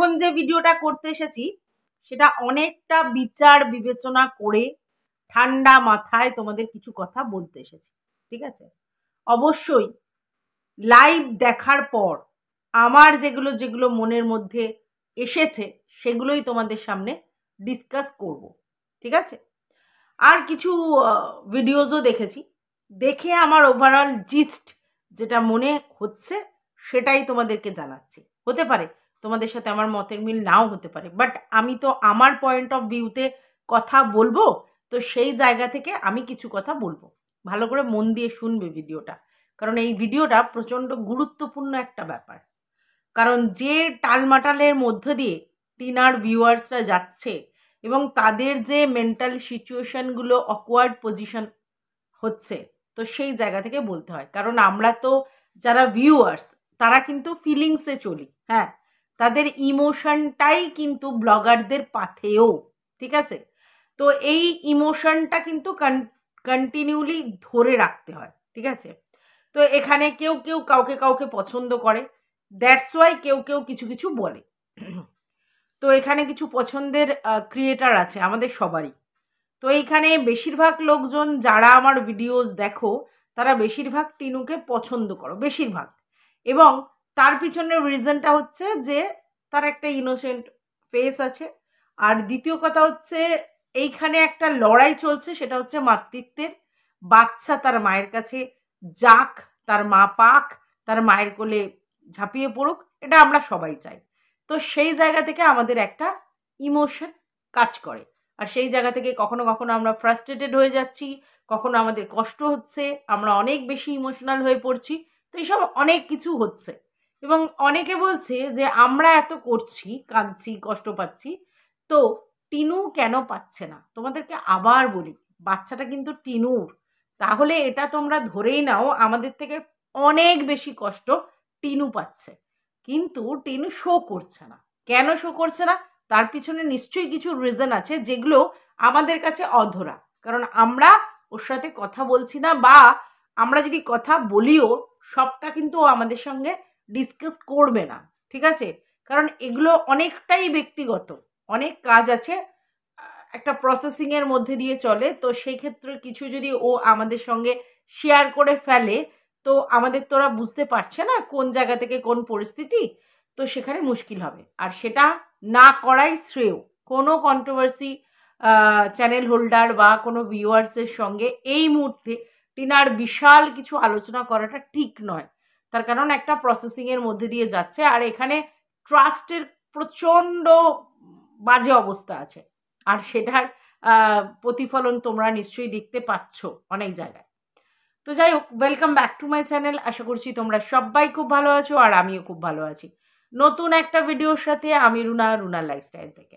এখন যে ভিডিওটা করতে এসেছি সেটা অনেকটা বিচার বিবেচনা করে ঠান্ডা মাথায় তোমাদের কিছু কথা বলতে এসেছি, ঠিক আছে? অবশ্যই লাইভ দেখার পর আমার যেগুলো যেগুলো মনের মধ্যে এসেছে সেগুলোই তোমাদের সামনে ডিসকাস করব, ঠিক আছে? আর কিছু ভিডিওসও দেখেছি, দেখে আমার ওভারঅল জিস্ট যেটা মনে হচ্ছে সেটাই তোমাদেরকে জানাচ্ছি। হতে পারে তোমাদের সাথে আমার মতের মিল নাও হতে পারে, বাট আমি তো আমার পয়েন্ট অফ ভিউতে কথা বলবো, তো সেই জায়গা থেকে আমি কিছু কথা বলবো। ভালো করে মন দিয়ে শুনবে ভিডিওটা, কারণ এই ভিডিওটা প্রচণ্ড গুরুত্বপূর্ণ একটা ব্যাপার। কারণ যে টালমাটালের মধ্য দিয়ে টিনার ভিউয়ার্সরা যাচ্ছে এবং তাদের যে মেন্টাল সিচুয়েশনগুলো অকওয়ার্ড পজিশন হচ্ছে, তো সেই জায়গা থেকে বলতে হয়। কারণ আমরা তো যারা ভিউয়ার্স তারা কিন্তু ফিলিংসে চলি, হ্যাঁ, তাদের ইমোশনটাই কিন্তু ব্লগারদের পাথেও, ঠিক আছে? তো এই ইমোশনটা কিন্তু কন্টিনিউলি ধরে রাখতে হয়, ঠিক আছে? তো এখানে কেউ কেউ কাউকে কাউকে পছন্দ করে, দ্যাটস ওয়াই কেউ কেউ কিছু কিছু বলে। তো এখানে কিছু পছন্দের ক্রিয়েটার আছে আমাদের সবারই। তো এইখানে বেশিরভাগ লোকজন যারা আমার ভিডিওস দেখো তারা বেশিরভাগ টিনুকে পছন্দ করো, বেশিরভাগ। এবং তার পিছনের রিজনটা হচ্ছে যে তার একটা ইনোসেন্ট ফেস আছে। আর দ্বিতীয় কথা হচ্ছে এইখানে একটা লড়াই চলছে, সেটা হচ্ছে মাতৃত্বের। বাচ্চা তার মায়ের কাছে যাক, তার মা পাক, তার মায়ের কোলে ঝাঁপিয়ে পড়ুক, এটা আমরা সবাই চাই। তো সেই জায়গা থেকে আমাদের একটা ইমোশন কাজ করে। আর সেই জায়গা থেকে কখনো কখনো আমরা ফ্রাস্ট্রেটেড হয়ে যাচ্ছি, কখনো আমাদের কষ্ট হচ্ছে, আমরা অনেক বেশি ইমোশনাল হয়ে পড়ছি। তো এইসব অনেক কিছু হচ্ছে। এবং অনেকে বলছে যে আমরা এত করছি, কাঁদছি, কষ্ট পাচ্ছি, তো টিনু কেন পাচ্ছে না? তোমাদেরকে আবার বলি, বাচ্চাটা কিন্তু টিনুর। তাহলে এটা তোমরা ধরেই নাও আমাদের থেকে অনেক বেশি কষ্ট টিনু পাচ্ছে। কিন্তু টিনু শো করছে না। কেন শো করছে না? তার পিছনে নিশ্চয়ই কিছু রিজন আছে যেগুলো আমাদের কাছে অধরা। কারণ আমরা ওর সাথে কথা বলছি না, বা আমরা যদি কথা বলিও সবটা কিন্তু ও আমাদের সঙ্গে ডিসকাস করবে না, ঠিক আছে? কারণ এগুলো অনেকটাই ব্যক্তিগত, অনেক কাজ আছে, একটা প্রসেসিংয়ের মধ্যে দিয়ে চলে। তো সেই ক্ষেত্রে কিছু যদি ও আমাদের সঙ্গে শেয়ার করে ফেলে, তো আমাদের তোরা বুঝতে পারছে না কোন জায়গা থেকে কোন পরিস্থিতি, তো সেখানে মুশকিল হবে। আর সেটা না করাই শ্রেয়। কোনো কন্ট্রোভার্সি চ্যানেল হোল্ডার বা কোনো ভিউয়ার্সের সঙ্গে এই মুহূর্তে টিনার বিশাল কিছু আলোচনা করাটা ঠিক নয়। তার কারণ একটা প্রসেসিংয়ের মধ্যে দিয়ে যাচ্ছে, আর এখানে ট্রাস্টের প্রচণ্ড বাজে অবস্থা আছে। আর সেটার প্রতিফলন তোমরা নিশ্চয়ই দেখতে পাচ্ছ অনেক জায়গায়। তো যাই হোক, welcome back to my channel. আশা করছি তোমরা সবাই খুব ভালো আছো, আর আমিও খুব ভালো আছি। নতুন একটা ভিডিওর সাথে আমি রুনার লাইফস্টাইল থেকে।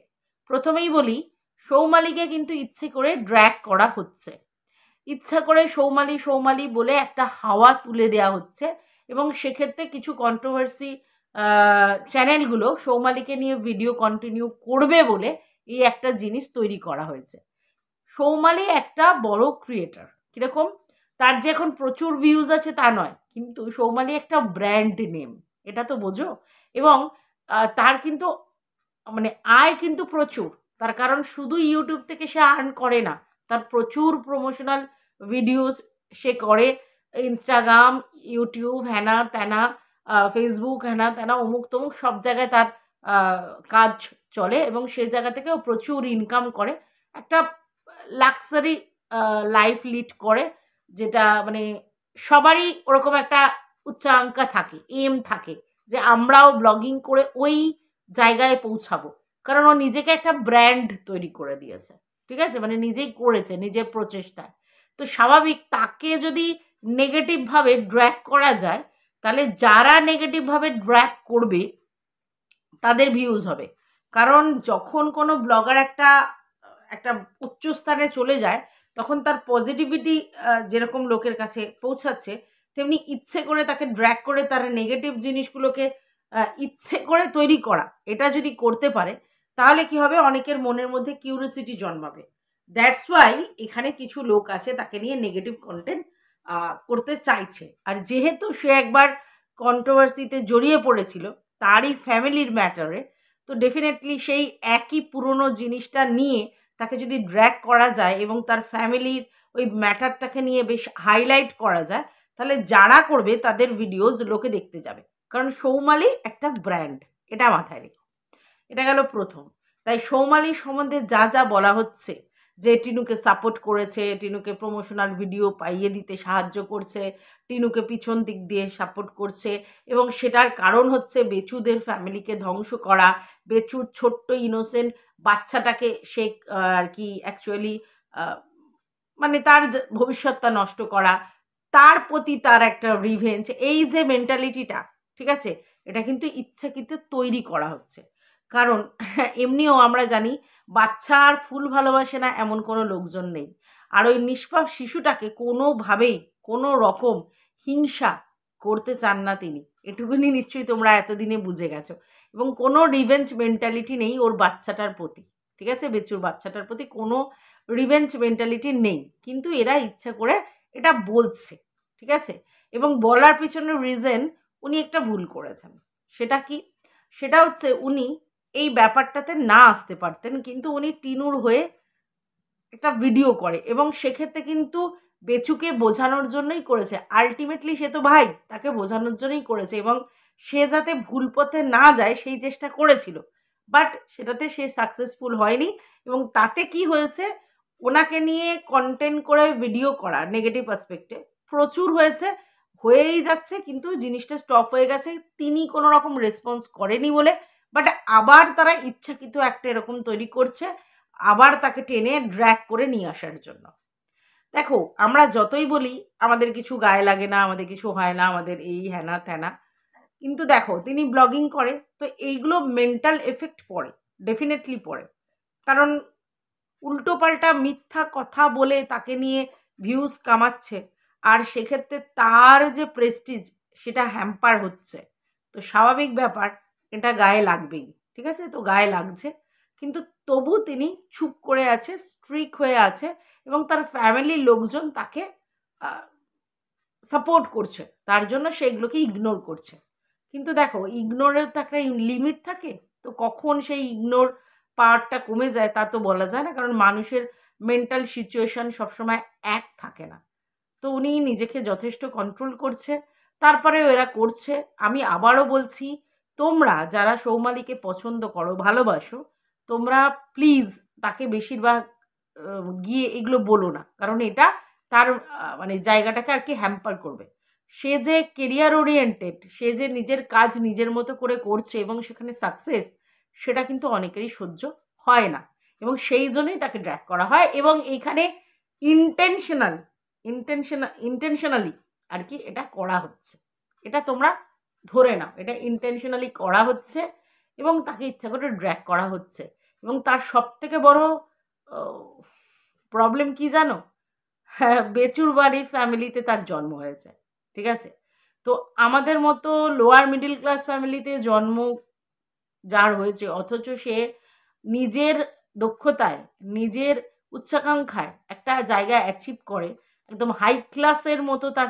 প্রথমেই বলি, সৌমালিকে কিন্তু ইচ্ছে করে ড্র্যাগ করা হচ্ছে। ইচ্ছা করে সৌমালি বলে একটা হাওয়া তুলে দেওয়া হচ্ছে, এবং সেক্ষেত্রে কিছু কন্ট্রোভার্সি চ্যানেলগুলো সৌমালিকে নিয়ে ভিডিও কন্টিনিউ করবে বলে এই একটা জিনিস তৈরি করা হয়েছে। সৌমালি একটা বড় ক্রিয়েটার, কিরকম? তার যে এখন প্রচুর ভিউজ আছে তা নয়, কিন্তু সৌমালি একটা ব্র্যান্ড নেম, এটা তো বোঝো। এবং তার কিন্তু মানে আয় কিন্তু প্রচুর। তার কারণ শুধু ইউটিউব থেকে সে আর্ন করে না, তার প্রচুর প্রমোশনাল ভিডিওস সে করে। ইনস্টাগ্রাম, ইউটিউব, হ্যানা ত্যানা, ফেসবুক, হ্যানা ত্যানা, অমুক তমুক সব জায়গায় তার কাজ চলে, এবং সেই জায়গা থেকেও প্রচুর ইনকাম করে। একটা লাক্সারি লাইফ লিড করে, যেটা মানে সবারই ওরকম একটা উচ্চাকাঙ্ক্ষা থাকে, এম থাকে যে আমরাও ব্লগিং করে ওই জায়গায় পৌঁছাবো। কারণ ও নিজেকে একটা ব্র্যান্ড তৈরি করে দিয়েছে, ঠিক আছে? মানে নিজেই করেছে নিজের প্রচেষ্টায়। তো স্বাভাবিক তাকে যদি নেগেটিভভাবে ড্র্যাগ করা যায়, তাহলে যারা নেগেটিভভাবে ড্র্যাগ করবে তাদের ভিউজ হবে। কারণ যখন কোনো ব্লগার একটা একটা উচ্চ স্থানে চলে যায়, তখন তার পজিটিভিটি যেরকম লোকের কাছে পৌঁছাচ্ছে, তেমনি ইচ্ছে করে তাকে ড্র্যাগ করে তার নেগেটিভ জিনিসগুলোকে ইচ্ছে করে তৈরি করা, এটা যদি করতে পারে, তাহলে কি হবে? অনেকের মনের মধ্যে কিউরিওসিটি জন্মাবে। দ্যাটস ওয়াই এখানে কিছু লোক আছে তাকে নিয়ে নেগেটিভ কন্টেন্ট করতে চাইছে। আর যেহেতু সে একবার কন্ট্রোভার্সিতে জড়িয়ে পড়েছিল তারই ফ্যামিলির ম্যাটারে, তো ডেফিনেটলি সেই একই পুরনো জিনিসটা নিয়ে তাকে যদি ড্র্যাগ করা যায় এবং তার ফ্যামিলির ওই ম্যাটারটাকে নিয়ে বেশ হাইলাইট করা যায়, তাহলে যারা করবে তাদের ভিডিওজ লোকে দেখতে যাবে। কারণ সৌমালি একটা ব্র্যান্ড, এটা মাথায় রেখো। এটা গেল প্রথম। তাই সৌমালি সম্বন্ধে যা যা বলা হচ্ছে, যে টিনুকে সাপোর্ট করেছে, টিনুকে প্রমোশনাল ভিডিও পাইয়ে দিতে সাহায্য করছে, টিনুকে পিছন দিক দিয়ে সাপোর্ট করছে, এবং সেটার কারণ হচ্ছে বেচুদের ফ্যামিলিকে ধ্বংস করা, বেচুর ছোট্ট ইনোসেন্ট বাচ্চাটাকে সে আর কি অ্যাকচুয়ালি মানে তার ভবিষ্যৎটা নষ্ট করা, তার প্রতি তার একটা রিভেঞ্জ, এই যে মেন্টালিটিটা, ঠিক আছে, এটা কিন্তু ইচ্ছাকৃত তৈরি করা হচ্ছে। কারণ এমনিও আমরা জানি বাচ্চা আর ফুল ভালোবাসে না এমন কোনো লোকজন নেই। আর ওই নিষ্পাপ শিশুটাকে কোনোভাবেই কোনো রকম হিংসা করতে চান না তিনি, এটুকুনি নিশ্চয়ই তোমরা এতদিনে বুঝে গেছো। এবং কোনো রিভেঞ্জ মেন্টালিটি নেই ওর বাচ্চাটার প্রতি, ঠিক আছে, বেচুর বাচ্চাটার প্রতি কোনো রিভেঞ্জ মেন্টালিটি নেই। কিন্তু এরা ইচ্ছা করে এটা বলছে, ঠিক আছে। এবং বলার পিছনের রিজন উনি একটা ভুল করেছেন। সেটা কি? সেটা হচ্ছে উনি এই ব্যাপারটাতে না আসতে পারতেন, কিন্তু উনি টিনুর হয়ে একটা ভিডিও করে এবং সেক্ষেত্রে কিন্তু বেচুকে বোঝানোর জন্যই করেছে। আলটিমেটলি সে তো ভাই, তাকে বোঝানোর জন্যই করেছে এবং সে যাতে ভুল পথে না যায় সেই চেষ্টা করেছিল। বাট সেটাতে সে সাকসেসফুল হয়নি। এবং তাতে কি হয়েছে, ওনাকে নিয়ে কন্টেন্ট করে ভিডিও করা নেগেটিভ অ্যাসপেক্টে প্রচুর হয়েছে, হয়েই যাচ্ছে, কিন্তু জিনিসটা স্টপ হয়ে গেছে তিনি কোনো রকম রেসপন্স করেনি বলে। বাট আবার তারা ইচ্ছাকৃত একটা এরকম তৈরি করছে, আবার তাকে টেনে ড্র্যাগ করে নিয়ে আসার জন্য। দেখো, আমরা যতই বলি আমাদের কিছু গায়ে লাগে না, আমাদের কিছু হয় না, আমাদের এই হ্যানা ত্যানা, কিন্তু দেখো তিনি ব্লগিং করে, তো এইগুলো মেন্টাল এফেক্ট পড়ে, ডেফিনেটলি পড়ে। কারণ উল্টোপাল্টা মিথ্যা কথা বলে তাকে নিয়ে ভিউজ কামাচ্ছে, আর সেক্ষেত্রে তার যে প্রেস্টিজ সেটা হ্যাম্পার হচ্ছে। তো স্বাভাবিক ব্যাপার, এটা গায়ে লাগবেই, ঠিক আছে, তো গায়ে লাগছে। কিন্তু তবু তিনি চুপ করে আছে, স্ট্রিক হয়ে আছে, এবং তার ফ্যামিলির লোকজন তাকে সাপোর্ট করছে, তার জন্য সেগুলোকে ইগনোর করছে। কিন্তু দেখো, ইগনোরের তো একটা লিমিট থাকে, তো কখন সেই ইগনোর পাওয়ারটা কমে যায় তা তো বলা যায় না, কারণ মানুষের মেন্টাল সিচুয়েশন সবসময় এক থাকে না। তো উনি নিজেকে যথেষ্ট কন্ট্রোল করছে, তারপরেও এরা করছে। আমি আবারও বলছি, তোমরা যারা সৌমালিকে পছন্দ করো, ভালোবাসো, তোমরা প্লিজ তাকে বেশিরভাগ গিয়ে এগুলো বলো না, কারণ এটা তার মানে জায়গাটাকে আর কি হ্যাম্পার করবে। সে যে কেরিয়ার ওরিয়েন্টেড, সে যে নিজের কাজ নিজের মতো করে করছে এবং সেখানে সাকসেস, সেটা কিন্তু অনেকেরই সহ্য হয় না, এবং সেই জন্যই তাকে ড্র্যাগ করা হয়। এবং এইখানে ইন্টেনশনালি আর কি এটা করা হচ্ছে, এটা তোমরা ধরে নাও, এটা ইন্টেনশনালি করা হচ্ছে এবং তাকে ইচ্ছা করে ড্র্যাগ করা হচ্ছে। এবং তার সব থেকে বড় প্রবলেম কি জানো? হ্যাঁ, বেচুর বাড়ির ফ্যামিলিতে তার জন্ম হয়েছে, ঠিক আছে। তো আমাদের মতো লোয়ার মিডিল ক্লাস ফ্যামিলিতে জন্ম যার হয়েছে, অথচ সে নিজের দক্ষতায়, নিজের উচ্চাকাঙ্ক্ষায় একটা জায়গা অ্যাচিভ করে, একদম হাই ক্লাসের মতো তার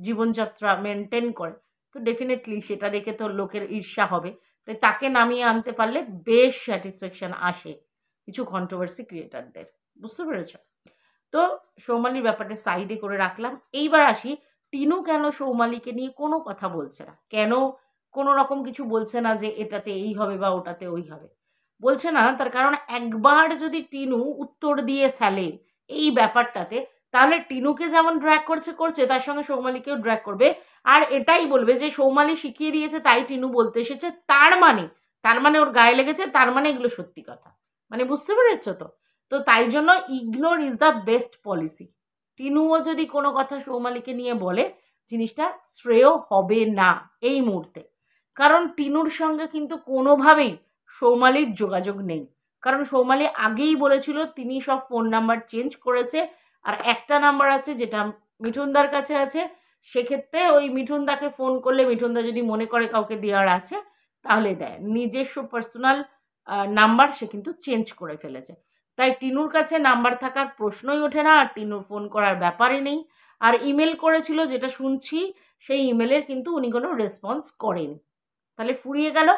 জীবনযাত্রা মেনটেন করে, তো ডেফিনেটলি সেটা দেখে তো লোকের ঈর্ষা হবে। তাই তাকে নামিয়ে আনতে পারলে বেশ স্যাটিসফ্যাকশন আসে কিছু কন্ট্রোভার্সি ক্রিয়েটারদের। বুঝতে পেরেছ? তো সৌমালির ব্যাপারটা সাইডে করে রাখলাম। এইবার আসি, টিনু কেন সৌমালিকে নিয়ে কোনো কথা বলছে না, কেন কোনো রকম কিছু বলছে না যে এটাতে এই হবে বা ওটাতে ওই হবে, বলছে না। তার কারণ একবার যদি টিনু উত্তর দিয়ে ফেলে এই ব্যাপারটাতে, তাহলে টিনুকে যেমন ড্র্যাগ করছে করছে, তার সঙ্গে সৌমালিকেও ড্র্যাগ করবে। আর এটাই বলবে যে সৌমালি শিখিয়ে দিয়েছে তাই টিনু বলতে এসেছে, তার মানে ওর গায়ে লেগেছে, তার মানে এগুলো সত্যি কথা। মানে বুঝতে পেরেছো তো? তো তাই জন্য ignore is the best policy. টিনুও যদি কোনো কথা সৌমালিকে নিয়ে বলে, জিনিসটা শ্রেয় হবে না এই মুহূর্তে। কারণ টিনুর সঙ্গে কিন্তু কোনোভাবেই সৌমালির যোগাযোগ নেই। কারণ সৌমালি আগেই বলেছিল তিনি সব ফোন নাম্বার চেঞ্জ করেছে, আর একটা নাম্বার আছে যেটা মিঠুনদার কাছে আছে। সেক্ষেত্রে ওই মিঠুনদাকে ফোন করলে মিঠুনদা যদি মনে করে কাউকে দেওয়ার আছে তাহলে দেয়, নিজস্ব পার্সোনাল নাম্বার সে কিন্তু চেঞ্জ করে ফেলেছে। তাই টিনুর কাছে নাম্বার থাকার প্রশ্নই ওঠে না, আর টিনুর ফোন করার ব্যাপারই নেই। আর ইমেল করেছিল যেটা শুনছি, সেই ইমেলের কিন্তু উনি কোনো রেসপন্স করেন। তাহলে ফুরিয়ে গেল।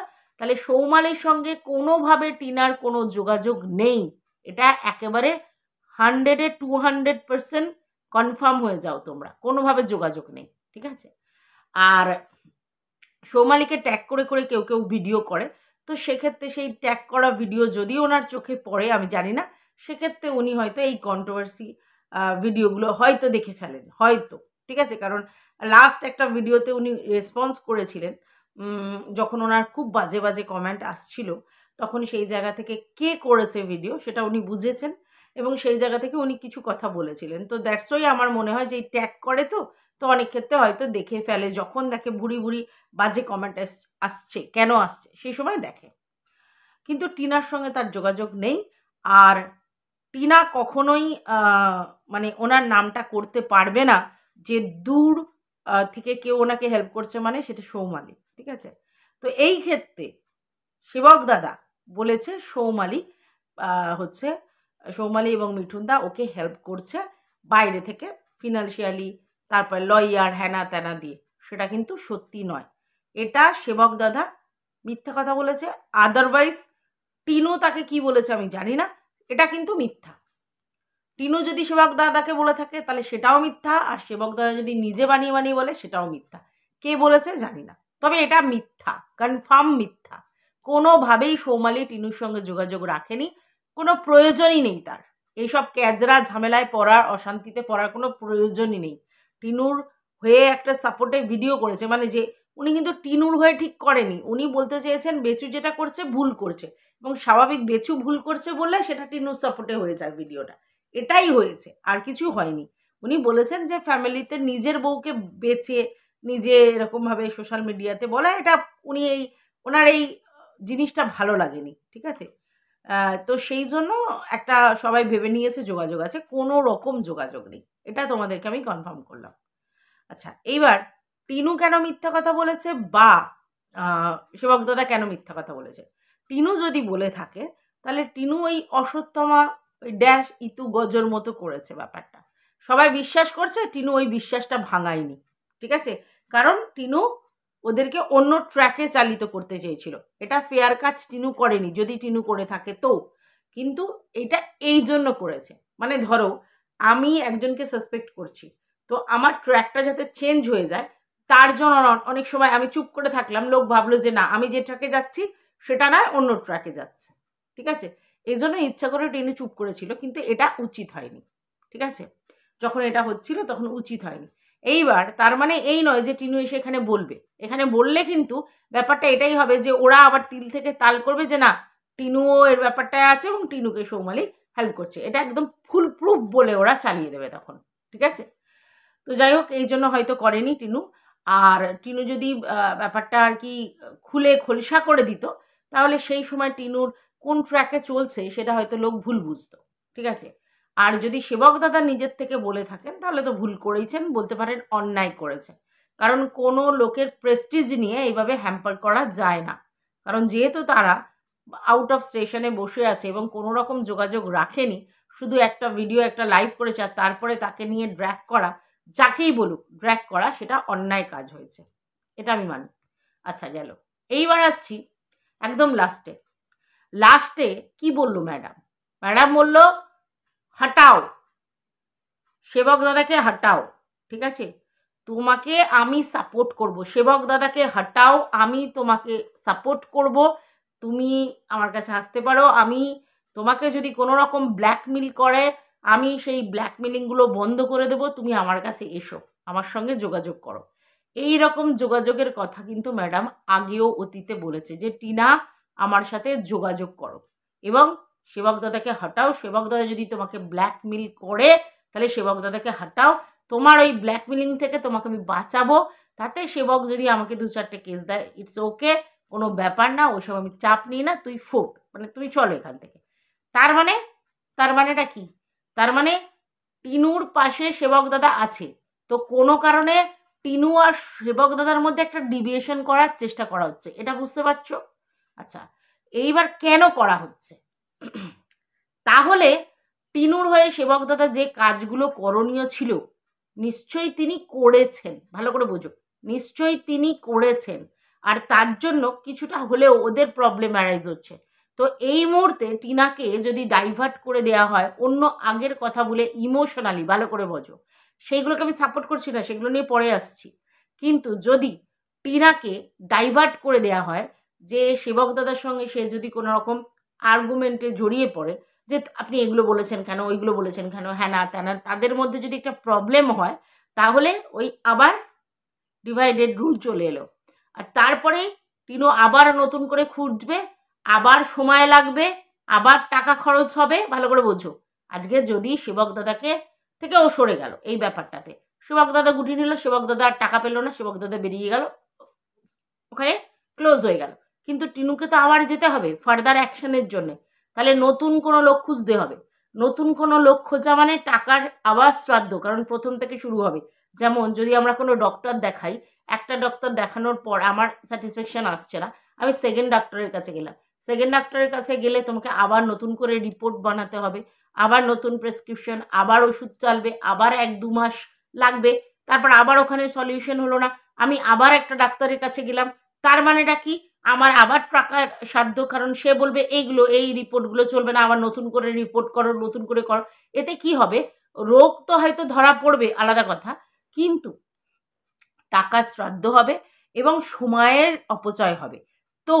তাহলে সৌমালির সঙ্গে কোনোভাবে টিনার কোনো যোগাযোগ নেই, এটা একেবারে 100-200% কনফার্ম হয়ে যাও তোমরা, কোনোভাবে যোগাযোগ নেই, ঠিক আছে। আর সৌমালিকে ট্যাগ করে করে কেউ কেউ ভিডিও করে, তো সেক্ষেত্রে সেই ট্যাগ করা ভিডিও যদি ওনার চোখে পড়ে, আমি জানি না, সেক্ষেত্রে উনি হয়তো এই কন্ট্রোভার্সি ভিডিওগুলো হয়তো দেখে ফেলেন, হয়তো, ঠিক আছে। কারণ লাস্ট একটা ভিডিওতে উনি রেসপন্স করেছিলেন, যখন ওনার খুব বাজে বাজে কমেন্ট আসছিল, তখন সেই জায়গা থেকে কে করেছে ভিডিও সেটা উনি বুঝেছেন এবং সেই জায়গা থেকে উনি কিছু কথা বলেছিলেন। তো দ্যাটস ওয়াই আমার মনে হয় যে এই ট্যাগ করে, তো অনেক ক্ষেত্রে হয়তো দেখে ফেলে, যখন দেখে বুড়ি বুড়ি বাজে কমেন্ট আসছে, কেন আসছে সেই সময় দেখে। কিন্তু টিনার সঙ্গে তার যোগাযোগ নেই। আর টিনা কখনোই মানে ওনার নামটা করতে পারবে না যে দূর থেকে কেউ ওনাকে হেল্প করছে, মানে সেটা সৌমালি, ঠিক আছে। তো এই ক্ষেত্রে সেবক দাদা বলেছে সৌমালি হচ্ছে সৌমালি এবং মিঠুনদা ওকে হেল্প করছে বাইরে থেকে ফিনান্সিয়ালি, তারপর লয়ার হ্যানা ত্যানা দিয়ে, সেটা কিন্তু সত্যি নয়। এটা সেবক দাদা মিথ্যা কথা বলেছে। আদারওয়াইজ টিনু তাকে কি বলেছে আমি জানি না, এটা কিন্তু মিথ্যা। টিনু যদি সেবক দাদাকে বলে থাকে তাহলে সেটাও মিথ্যা, আর সেবক দাদা যদি নিজে বানিয়ে বানিয়ে বলে সেটাও মিথ্যা। কে বলেছে জানি না, তবে এটা মিথ্যা, কনফার্ম মিথ্যা। কোনোভাবেই সৌমালি টিনুর সঙ্গে যোগাযোগ রাখেনি, কোনো প্রয়োজনই নেই তার এইসব ক্যাজরা ঝামেলায় পড়ার, অশান্তিতে পড়ার কোনো প্রয়োজনই নেই। টিনুর হয়ে একটা সাপোর্টে ভিডিও করেছে, মানে যে উনি কিন্তু টিনুর হয়ে ঠিক করেনি, উনি বলতে চেয়েছেন বেচু যেটা করছে ভুল করছে, এবং স্বাভাবিক বেচু ভুল করছে বললে সেটা টিনুর সাপোর্টে হয়ে যায় ভিডিওটা, এটাই হয়েছে, আর কিছু হয়নি। উনি বলেছেন যে ফ্যামিলিতে নিজের বউকে বেচে নিজে এরকমভাবে সোশ্যাল মিডিয়াতে বলা, এটা উনি এই ওনার এই জিনিসটা ভালো লাগেনি, ঠিক আছে। তো সেই জন্য একটা সবাই ভেবে নিয়েছে যোগাযোগ আছে, কোনো রকম যোগাযোগ নেই, এটা তোমাদেরকে আমি কনফার্ম করলাম। আচ্ছা, এইবার টিনু কেন মিথ্যা কথা বলেছে বা সেবক দাদা কেন মিথ্যা কথা বলেছে, টিনু যদি বলে থাকে তাহলে টিনু ওই অশ্বত্থমা ওই ড্যাশ ইতু গজর মতো করেছে ব্যাপারটা, সবাই বিশ্বাস করছে, টিনু ওই বিশ্বাসটা ভাঙায়নি, ঠিক আছে। কারণ টিনু ওদেরকে অন্য ট্র্যাকে চালিত করতে চেয়েছিল, এটা ফেয়ার কাজ টিনু করেনি, যদি টিনু করে থাকে তো, কিন্তু এটা এই জন্য করেছে, মানে ধরো আমি একজনকে সাসপেক্ট করছি, তো আমার ট্র্যাকটা যাতে চেঞ্জ হয়ে যায় তার জন্য অনেক সময় আমি চুপ করে থাকলাম, লোক ভাবলো যে না আমি যে ট্র্যাকে যাচ্ছি সেটা নয়, অন্য ট্র্যাকে যাচ্ছে, ঠিক আছে। এই জন্য ইচ্ছা করে টিনু চুপ করেছিল, কিন্তু এটা উচিত হয়নি, ঠিক আছে। যখন এটা হচ্ছিল তখন উচিত হয়নি। এইবার তার মানে এই নয় যে টিনু এসে এখানে বলবে, এখানে বললে কিন্তু ব্যাপারটা এটাই হবে যে ওরা আবার তিল থেকে তাল করবে যে না টিনুও এর ব্যাপারটায় আছে এবং টিনুকে সৌমালি হেল্প করছে, এটা একদম ফুল প্রুফ বলে ওরা চালিয়ে দেবে তখন, ঠিক আছে। তো যাই হোক, এই জন্য হয়তো করেনি টিনু। আর টিনু যদি ব্যাপারটা আর কি খুলে খোলসা করে দিত, তাহলে সেই সময় টিনুর কোন ট্র্যাকে চলছে সেটা হয়তো লোক ভুল বুঝতো, ঠিক আছে। আর যদি সেবক দাদা নিজের থেকে বলে থাকেন তাহলে তো ভুল করেইছেন, বলতে পারেন অন্যায় করেছে, কারণ কোনো লোকের প্রেস্টিজ নিয়ে এইভাবে হ্যাম্পার করা যায় না। কারণ যেহেতু তারা আউট অফ স্টেশনে বসে আছে এবং কোনো রকম যোগাযোগ রাখেনি, শুধু একটা ভিডিও একটা লাইভ করেছে আর তারপরে তাকে নিয়ে ড্র্যাগ করা, যাকেই বলুক ড্র্যাগ করা, সেটা অন্যায় কাজ হয়েছে, এটা আমি মানি। আচ্ছা গেল, এইবার আসছি একদম লাস্টে। লাস্টে কি বলল ম্যাডাম, ম্যাডাম বলল হটাও সেবক দাদাকে, হটাও, ঠিক আছে, তোমাকে আমি সাপোর্ট করব, সেবক দাদাকে হটাও, আমি তোমাকে সাপোর্ট করব, তুমি আমার কাছে আসতে পারো, আমি তোমাকে যদি কোনো রকম ব্ল্যাকমেল করে আমি সেই ব্ল্যাকমেলিংগুলো বন্ধ করে দেব, তুমি আমার কাছে এসো, আমার সঙ্গে যোগাযোগ করো। এই রকম যোগাযোগের কথা কিন্তু ম্যাডাম আগেও অতীতে বলেছে যে টিনা আমার সাথে যোগাযোগ করো এবং সেবক দাদাকে হটাও, সেবক দাদা যদি তোমাকে ব্ল্যাকমেল করে তাহলে সেবক দাদাকে হটাও, তোমার ওই ব্ল্যাকমেলিং থেকে তোমাকে আমি বাঁচাবো, তাতে সেবক যদি আমাকে 2-4টে কেস দেয় ইটস ওকে, কোনো ব্যাপার না, ওসব আমি চাপ নিই না, তুই ফোট, মানে তুমি চলো এখান থেকে। তার মানে, তার মানেটা কি, তার মানে টিনুর পাশে সেবক দাদা আছে, তো কোনো কারণে টিনু আর সেবক দাদার মধ্যে একটা ডিভিয়েশন করার চেষ্টা করা হচ্ছে, এটা বুঝতে পারছো। আচ্ছা, এইবার কেন করা হচ্ছে, তাহলে টিনুর হয়ে সেবক দাদা যে কাজগুলো করণীয় ছিল নিশ্চয়ই তিনি করেছেন, ভালো করে বোঝো, নিশ্চয়ই তিনি করেছেন। আর তার জন্য কিছুটা হলেও ওদের প্রবলেম অ্যারাইজ হচ্ছে। তো এই মুহূর্তে টিনাকে যদি ডাইভার্ট করে দেওয়া হয় অন্য আগের কথা বলে ইমোশনালি, ভালো করে বোঝো, সেইগুলোকে আমি সাপোর্ট করছি না, সেগুলো নিয়ে পরে আসছি, কিন্তু যদি টিনাকে ডাইভার্ট করে দেওয়া হয় যে সেবক দাদার সঙ্গে সে যদি কোনো রকম আর্গুমেন্টে জড়িয়ে পড়ে যে আপনি এগুলো বলেছেন কেন, ওইগুলো বলেছেন কেন, হ্যাঁ না ত্যানা, তাদের মধ্যে যদি একটা প্রবলেম হয়, তাহলে ওই আবার ডিভাইডেড রুল চলে এলো। আর তারপরে টিনু আবার নতুন করে খুঁজবে, আবার সময় লাগবে, আবার টাকা খরচ হবে, ভালো করে বোঝো। আজকে যদি সেবক দাদাকে থেকে ও সরে গেল এই ব্যাপারটাতে, সেবক দাদা গুটিয়ে নিল, সেবক দাদা আর টাকা পেল না, সেবক দাদা বেরিয়ে গেল, ওখানে ক্লোজ হয়ে গেল। কিন্তু টিনুকে তো আবার যেতে হবে ফার্দার অ্যাকশনের জন্য, তাহলে নতুন কোনো লোক খুঁজতে হবে। নতুন কোনো লোক খোঁজা মানে টাকার আবার শ্রাদ্ধ, কারণ প্রথম থেকে শুরু হবে। যেমন যদি আমরা কোনো ডক্টর দেখাই, একটা ডক্টর দেখানোর পর আমার স্যাটিসফ্যাকশন আসছে না, আমি সেকেন্ড ডাক্তারের কাছে গেলাম, সেকেন্ড ডাক্তারের কাছে গেলে তোমাকে আবার নতুন করে রিপোর্ট বানাতে হবে, আবার নতুন প্রেসক্রিপশন, আবার ওষুধ চালবে, আবার 1-2 মাস লাগবে, তারপর আবার ওখানে সলিউশন হলো না, আমি আবার একটা ডাক্তারের কাছে গেলাম, তার মানেটা কি আমার আবার টাকার সাধ্য, কারণ সে বলবে এইগুলো এই রিপোর্টগুলো চলবে না, আবার নতুন করে রিপোর্ট করো, নতুন করে করো। এতে কি হবে, রোগ তো হয়তো ধরা পড়বে, আলাদা কথা, কিন্তু টাকার শ্রাদ্ধ হবে এবং সময়ের অপচয় হবে। তো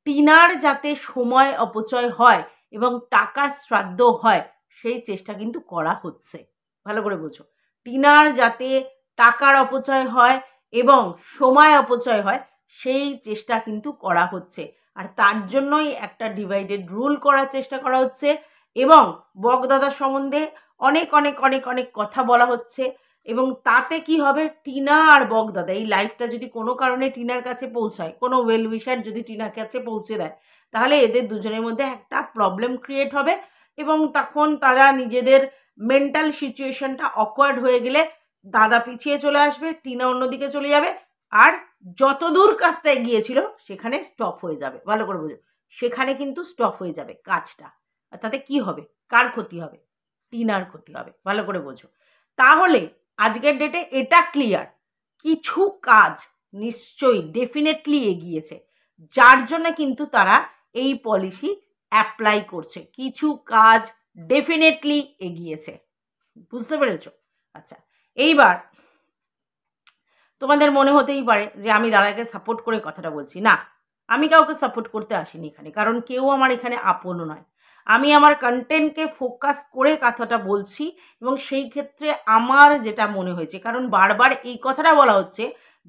টিনার যাতে সময় অপচয় হয় এবং টাকার শ্রাদ্ধ হয় সেই চেষ্টা কিন্তু করা হচ্ছে, ভালো করে বোঝো। টিনার যাতে টাকার অপচয় হয় এবং সময় অপচয় হয় সেই চেষ্টা কিন্তু করা হচ্ছে। আর তার জন্যই একটা ডিভাইডেড রুল করার চেষ্টা করা হচ্ছে এবং বকদাদার সম্বন্ধে অনেক অনেক অনেক অনেক কথা বলা হচ্ছে। এবং তাতে কি হবে, টিনা আর বকদাদা এই লাইফটা যদি কোনো কারণে টিনার কাছে পৌঁছায়, কোনো ওয়েল উইশার যদি টিনার কাছে পৌঁছে দেয়, তাহলে এদের দুজনের মধ্যে একটা প্রবলেম ক্রিয়েট হবে এবং তখন তারা নিজেদের মেন্টাল সিচুয়েশনটা অকওয়ার্ড হয়ে গেলে দাদা পিছিয়ে চলে আসবে, টিনা অন্যদিকে চলে যাবে, আর যতদূর কাজটা এগিয়েছিল সেখানে স্টপ হয়ে যাবে, ভালো করে বোঝো। সেখানে কিন্তু স্টপ হয়ে যাবে কাজটা। আর তাতে কি হবে, কার ক্ষতি হবে, টিনার ক্ষতি হবে, ভালো করে বোঝো। তাহলে আজকের ডেটে এটা ক্লিয়ার, কিছু কাজ নিশ্চয়ই ডেফিনেটলি এগিয়েছে, যার জন্য কিন্তু তারা এই পলিসি অ্যাপ্লাই করছে, কিছু কাজ ডেফিনেটলি এগিয়েছে, বুঝতে পেরেছো? আচ্ছা, এইবার তোমাদের মনে হতেই পারে যে আমি দাদাকে সাপোর্ট করে কথাটা বলছি, না, আমি কাউকে সাপোর্ট করতে আসিনি এখানে, কারণ কেউ আমার এখানে আপনও নয়। আমি আমার কন্টেন্টকে ফোকাস করে কথাটা বলছি এবং সেই ক্ষেত্রে আমার যেটা মনে হয়েছে, কারণ বারবার এই কথাটা বলা হচ্ছে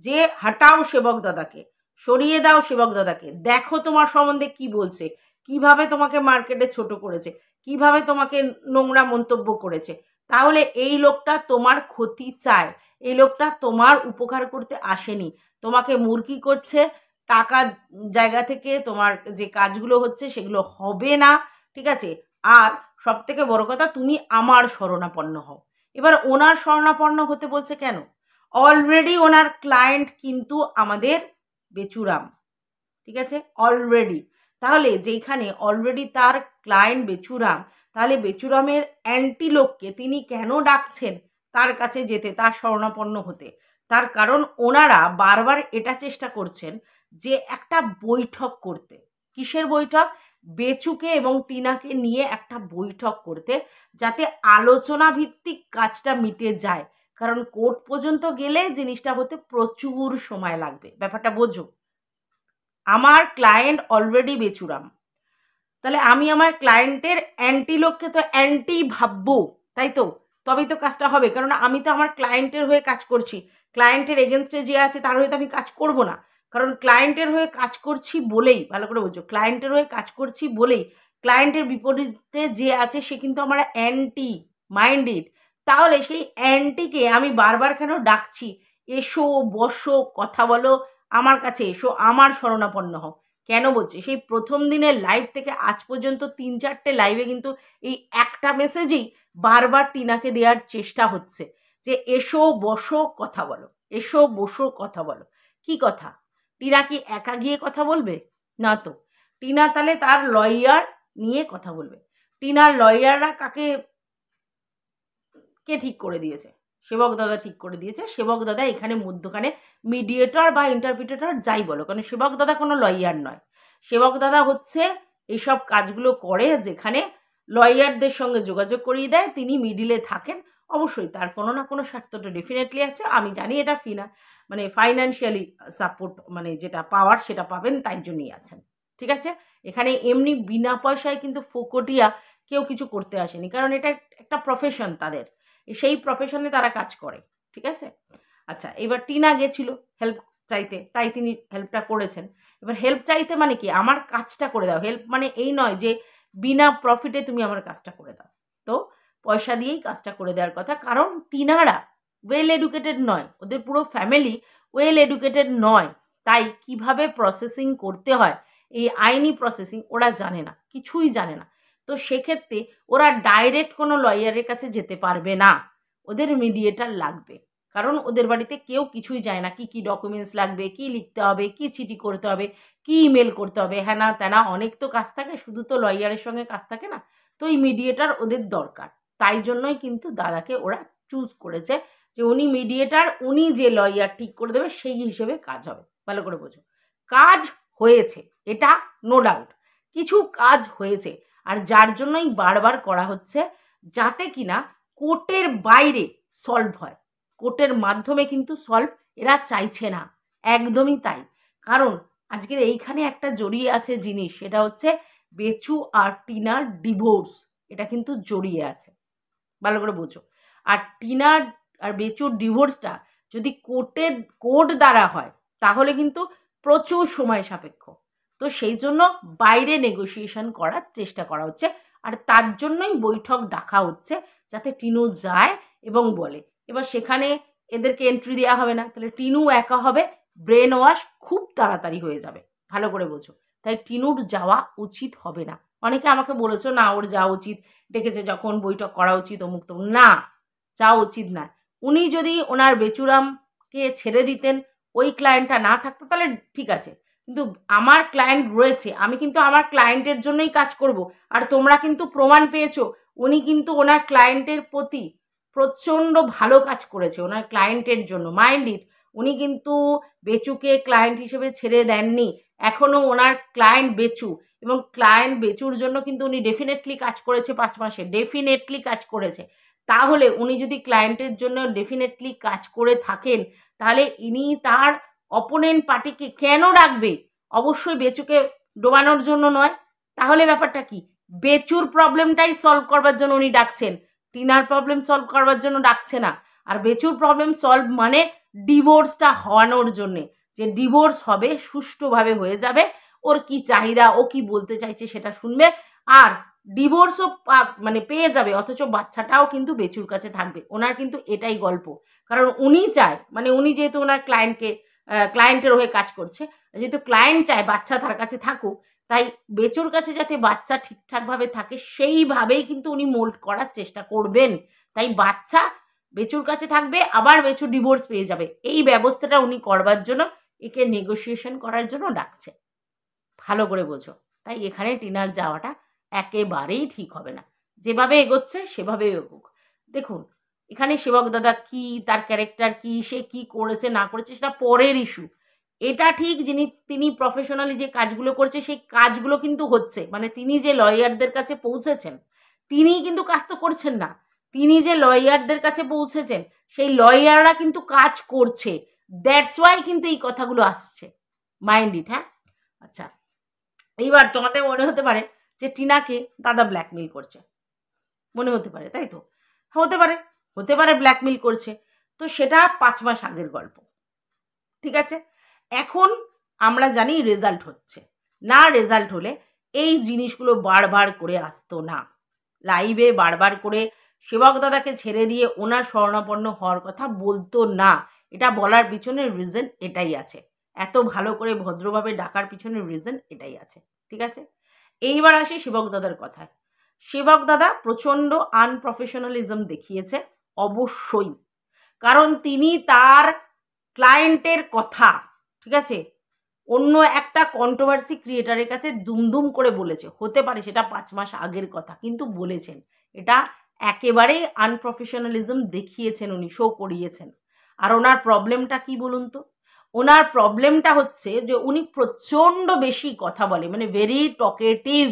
যে হাটাও সেবক দাদাকে, সরিয়ে দাও সেবক দাদাকে, দেখো তোমার সম্বন্ধে কি বলছে, কিভাবে তোমাকে মার্কেটে ছোট করেছে, কিভাবে তোমাকে নোংরা মন্তব্য করেছে। তাহলে এই লোকটা তোমার ক্ষতি চায়, এই লোকটা তোমার উপকার করতে আসেনি, তোমাকে মুরগি করছে, টাকা জায়গা থেকে তোমার যে কাজগুলো হচ্ছে সেগুলো হবে না, ঠিক আছে? আর সব থেকে বড় কথা, তুমি আমার শরণাপন্ন হও। এবার ওনার শরণাপন্ন হতে বলছে কেন? অলরেডি ওনার ক্লায়েন্ট কিন্তু আমাদের বেচুরাম, ঠিক আছে, অলরেডি। তাহলে যেখানে অলরেডি তার ক্লায়েন্ট বেচুরাম, তাহলে বেচুরামের অ্যান্টি লোককে তিনি কেন ডাকছেন তার কাছে যেতে, তার শরণাপন্ন হতে? তার কারণ ওনারা বারবার এটা চেষ্টা করছেন যে একটা বৈঠক করতে। কিসের বৈঠক? বেচুকে এবং টিনাকে নিয়ে একটা বৈঠক করতে, যাতে আলোচনা ভিত্তিক কাজটা মিটে যায়, কারণ কোর্ট পর্যন্ত গেলে জিনিসটা হতে প্রচুর সময় লাগবে, ব্যাপারটা বোঝো। আমার ক্লায়েন্ট অলরেডি বেচুরাম, তাহলে আমি আমার ক্লায়েন্টের অ্যান্টি লোককে তো অ্যান্টি ভাববো, তাই তো? তবেই তো কাজটা হবে, কারণ আমি তো আমার ক্লায়েন্টের হয়ে কাজ করছি, ক্লায়েন্টের এগেনস্টে যে আছে তার হয়ে তো আমি কাজ করব না, কারণ ক্লায়েন্টের হয়ে কাজ করছি বলেই, ভালো করে বলছো, ক্লায়েন্টের হয়ে কাজ করছি বলেই ক্লায়েন্টের বিপরীতে যে আছে সে কিন্তু আমার অ্যান্টি মাইন্ডেড। তাহলে সেই অ্যান্টিকে আমি বারবার কেন ডাকছি, এসো বসো কথা বলো, আমার কাছে এসো, আমার শরণাপন্ন হও, কেন বলছি? সেই প্রথম দিনের লাইভ থেকে আজ পর্যন্ত 3-4টে লাইভে কিন্তু এই একটা মেসেজই বারবার টিনাকে দেওয়ার চেষ্টা হচ্ছে যে এসো বসো কথা বলো, এসো বসো কথা বলো। কি কথা? টিনা কি একা গিয়ে কথা বলবে? না তো। টিনা তাহলে তার লয়ার নিয়ে কথা বলবে। টিনার লয়াররা কে ঠিক করে দিয়েছে সেবক দাদা ঠিক করে দিয়েছে। সেবক দাদা এখানে মধ্যখানে মিডিয়েটর বা ইন্টারপ্রিটেটর যাই বলো, কারণ সেবক দাদা কোনো লয়ার নয়। সেবক দাদা হচ্ছে এইসব কাজগুলো করে যেখানে লয়ারদের সঙ্গে যোগাযোগ করিয়ে দেয়, তিনি মিডিলে থাকেন। অবশ্যই তার কোনো না কোনো স্বার্থ তো ডেফিনেটলি আছে। আমি জানি এটা মানে ফাইন্যান্সিয়ালি সাপোর্ট মানে যেটা পাওয়ার সেটা পাবেন, তাই জন্যই আছেন। ঠিক আছে, এখানে এমনি বিনা পয়সায় কিন্তু ফোকটিয়া কেউ কিছু করতে আসেনি, কারণ এটা একটা প্রফেশন তাদের, সেই প্রফেশনে তারা কাজ করে। ঠিক আছে, আচ্ছা, এবার টিনা গেছিল হেল্প চাইতে, তাই তিনি হেল্পটা করেছেন। এবার হেল্প চাইতে মানে কি, আমার কাজটা করে দাও। হেল্প মানে এই নয় যে বিনা প্রফিটে তুমি আমার কাজটা করে দাও, তো পয়সা দিয়েই কাজটা করে দেওয়ার কথা। কারণ টিনারা ওয়েল এডুকেটেড নয়, ওদের পুরো ফ্যামিলি ওয়েল এডুকেটেড নয়, তাই কিভাবে প্রসেসিং করতে হয়, এই আইনি প্রসেসিং ওরা জানে না, কিছুই জানে না। তো সেক্ষেত্রে ওরা ডাইরেক্ট কোনো লয়ারের কাছে যেতে পারবে না, ওদের মিডিয়েটার লাগবে। কারণ ওদের বাড়িতে কেউ কিছুই যায় না, কি কি ডকুমেন্টস লাগবে, কি লিখতে হবে, কি চিঠি করতে হবে, কি ইমেল করতে হবে, হ্যাঁ না তেনা অনেক তো কাজ থাকে, শুধু তো লয়ারের সঙ্গে কাজ থাকে না। তো এই মিডিয়েটার ওদের দরকার, তাই জন্যই কিন্তু দাদাকে ওরা চুজ করেছে যে উনি মিডিয়েটার, উনি যে লয়ার ঠিক করে দেবে সেই হিসেবে কাজ হবে। ভালো করে বোঝো, কাজ হয়েছে, এটা নো ডাউট, কিছু কাজ হয়েছে, আর যার জন্যই বারবার করা হচ্ছে, যাতে কিনা কোর্টের বাইরে সলভ হয়। কোর্টের মাধ্যমে কিন্তু সলভ এরা চাইছে না, একদমই তাই। কারণ আজকের এইখানে একটা জড়িয়ে আছে জিনিস, সেটা হচ্ছে বেচু আর টিনার ডিভোর্স, এটা কিন্তু জড়িয়ে আছে, ভালো করে বোঝো। আর টিনার আর বেচুর ডিভোর্সটা যদি কোর্ট দ্বারা হয় তাহলে কিন্তু প্রচুর সময় সাপেক্ষ। তো সেই জন্য বাইরে নেগোসিয়েশন করার চেষ্টা করা হচ্ছে, আর তার জন্যই বৈঠক ডাকা হচ্ছে, যাতে টিনু যায় এবং বলে। এবার সেখানে এদেরকে এন্ট্রি দেওয়া হবে না, তাহলে টিনু একা হবে, ব্রেন ওয়াশ খুব তাড়াতাড়ি হয়ে যাবে, ভালো করে বোঝো। তাই টিনুর যাওয়া উচিত হবে না। অনেকে আমাকে বলেছো না ওর যাওয়া উচিত, ডেকেছে যখন বৈঠক করা উচিত অমুক তমুক, না, যাওয়া উচিত না। উনি যদি ওনার বেচুরামকে ছেড়ে দিতেন, ওই ক্লায়েন্টটা না থাকতো তাহলে ঠিক আছে, কিন্তু আমার ক্লায়েন্ট রয়েছে, আমি কিন্তু আমার ক্লায়েন্টের জন্যই কাজ করব। আর তোমরা কিন্তু প্রমাণ পেয়েছো, উনি কিন্তু ওনার ক্লায়েন্টের প্রতি প্রচণ্ড ভালো কাজ করেছে ওনার ক্লায়েন্টের জন্য। মাইন্ড ইট, উনি কিন্তু বেচুকে ক্লায়েন্ট হিসেবে ছেড়ে দেননি, এখনও ওনার ক্লায়েন্ট বেচু, এবং ক্লায়েন্ট বেচুর জন্য কিন্তু উনি ডেফিনেটলি কাজ করেছে 5 মাসে, ডেফিনেটলি কাজ করেছে। তাহলে উনি যদি ক্লায়েন্টের জন্য ডেফিনেটলি কাজ করে থাকেন, তাহলে ইনি তার অপোনেন্ট পার্টিকে কেন রাখবে? অবশ্যই বেচুকে ডোবানোর জন্য নয়। তাহলে ব্যাপারটা কি, বেচুর প্রবলেমটাই সলভ করবার জন্য উনি ডাকছেন, টিনার প্রবলেম সলভ করবার জন্য ডাকছে না। আর বেচুর প্রবলেম সলভ মানে ডিভোর্সটা হওয়ানোর জন্যে, যে ডিভোর্স হবে, সুষ্ঠুভাবে হয়ে যাবে, ওর কি চাহিদা, ও কি বলতে চাইছে সেটা শুনবে, আর ডিভোর্সও মানে পেয়ে যাবে, অথচ বাচ্চাটাও কিন্তু বেচুর কাছে থাকবে। ওনার কিন্তু এটাই গল্প, কারণ উনি চায়, মানে উনি যেহেতু ওনার ক্লায়েন্টের হয়ে কাজ করছে, যেহেতু ক্লায়েন্ট চায় বাচ্চা তার কাছে থাকুক, তাই বেচুর কাছে যাতে বাচ্চা ঠিকঠাকভাবে থাকে সেইভাবেই কিন্তু উনি মোল্ড করার চেষ্টা করবেন। তাই বাচ্চা বেচুর কাছে থাকবে, আবার বেচু ডিভোর্স পেয়ে যাবে, এই ব্যবস্থাটা উনি করবার জন্য একে নেগোসিয়েশন করার জন্য ডাকছে, ভালো করে বোঝো। তাই এখানে টিনার যাওয়াটা একেবারেই ঠিক হবে না, যেভাবে এগোচ্ছে সেভাবেই এগোক। দেখুন, এখানে সেবক দাদা কি, তার ক্যারেক্টার কি, সে কি করেছে না করেছে সেটা পরের ইস্যু। এটা ঠিক, তিনি প্রফেশনালি যে কাজগুলো করছে সেই কাজগুলো কিন্তু হচ্ছে, মানে তিনি যে লয়ারদের কাছে পৌঁছেছেন, তিনি কিন্তু কাজ তো করছেন না, তিনি যে লয়ারদের কাছে পৌঁছেছেন সেই লয়াররা কিন্তু কাজ করছে, দ্যাটস ওয়াই কিন্তু এই কথাগুলো আসছে, মাইন্ড ইট। হ্যাঁ, আচ্ছা, এইবার তোমাদের মনে হতে পারে যে টিনাকে দাদা ব্ল্যাকমেল করছে, মনে হতে পারে, তাই তো? হতে পারে ব্ল্যাকমেল করছে, তো সেটা 5 মাস আগের গল্প। ঠিক আছে, এখন আমরা জানি রেজাল্ট হচ্ছে না, রেজাল্ট হলে এই জিনিসগুলো বারবার করে আসতো না, লাইভে বারবার করে সেবক দাদাকে ছেড়ে দিয়ে ওনার শরণাপন্ন হওয়ার কথা বলতো না। এটা বলার পিছনে রিজন এটাই আছে, এত ভালো করে ভদ্রভাবে ডাকার পিছনে রিজন এটাই আছে। ঠিক আছে, এইবার আসি সেবক দাদার কথায়। সেবক দাদা প্রচণ্ড আনপ্রফেশনালিজম দেখিয়েছে, অবশ্যই, কারণ তিনি তার ক্লায়েন্টের কথা, ঠিক আছে, অন্য একটা কন্ট্রোভার্সি ক্রিয়েটারের কাছে দুমদুম করে বলেছে। হতে পারে সেটা 5 মাস আগের কথা, কিন্তু বলেছেন, এটা একেবারেই আনপ্রফেশনালিজম দেখিয়েছেন, উনি শো করিয়েছেন। আর ওনার প্রবলেমটা কি বলুন তো? ওনার প্রবলেমটা হচ্ছে যে উনি প্রচণ্ড বেশি কথা বলে, মানে ভেরি টকেটিভ,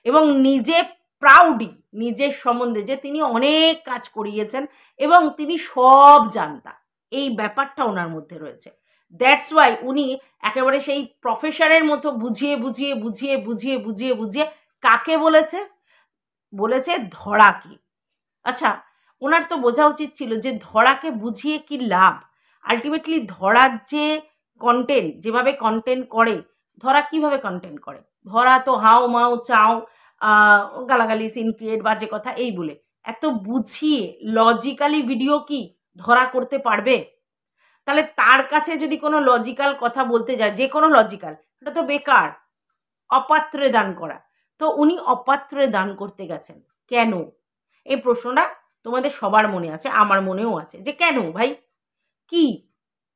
এবং নিজে প্রাউডি নিজের সম্বন্ধে যে তিনি অনেক কাজ করিয়েছেন এবং তিনি সব জানতা, এই ব্যাপারটা ওনার মধ্যে রয়েছে। দ্যাটস ওয়াই উনি একেবারে সেই প্রফেসরের মতো বুঝিয়ে বুঝিয়ে বুঝিয়ে বুঝিয়ে বুঝিয়ে বুঝিয়ে কাকে বলেছে, বলেছে ধরাকে। আচ্ছা, ওনার তো বোঝা উচিত ছিল যে ধরাকে বুঝিয়ে কি লাভ। আলটিমেটলি ধরার যে কন্টেন্ট, যেভাবে কন্টেন্ট করে, ধরা কিভাবে কন্টেন্ট করে, ধরা তো হাও মাও চাও, গালাগালি, সিন ক্রিয়েট, বাজে কথা এই বলে। এত বুঝিয়ে লজিক্যালি ভিডিও কি ধরা করতে পারবে? তাহলে তার কাছে যদি কোনো লজিক্যাল কথা বলতে যায়, যে কোনো লজিক্যাল, এটা তো বেকার, অপাত্রে দান করা। তো উনি অপাত্রে দান করতে গেছেন কেন? এই প্রশ্নটা তোমাদের সবার মনে আছে, আমার মনেও আছে, যে কেন ভাই, কি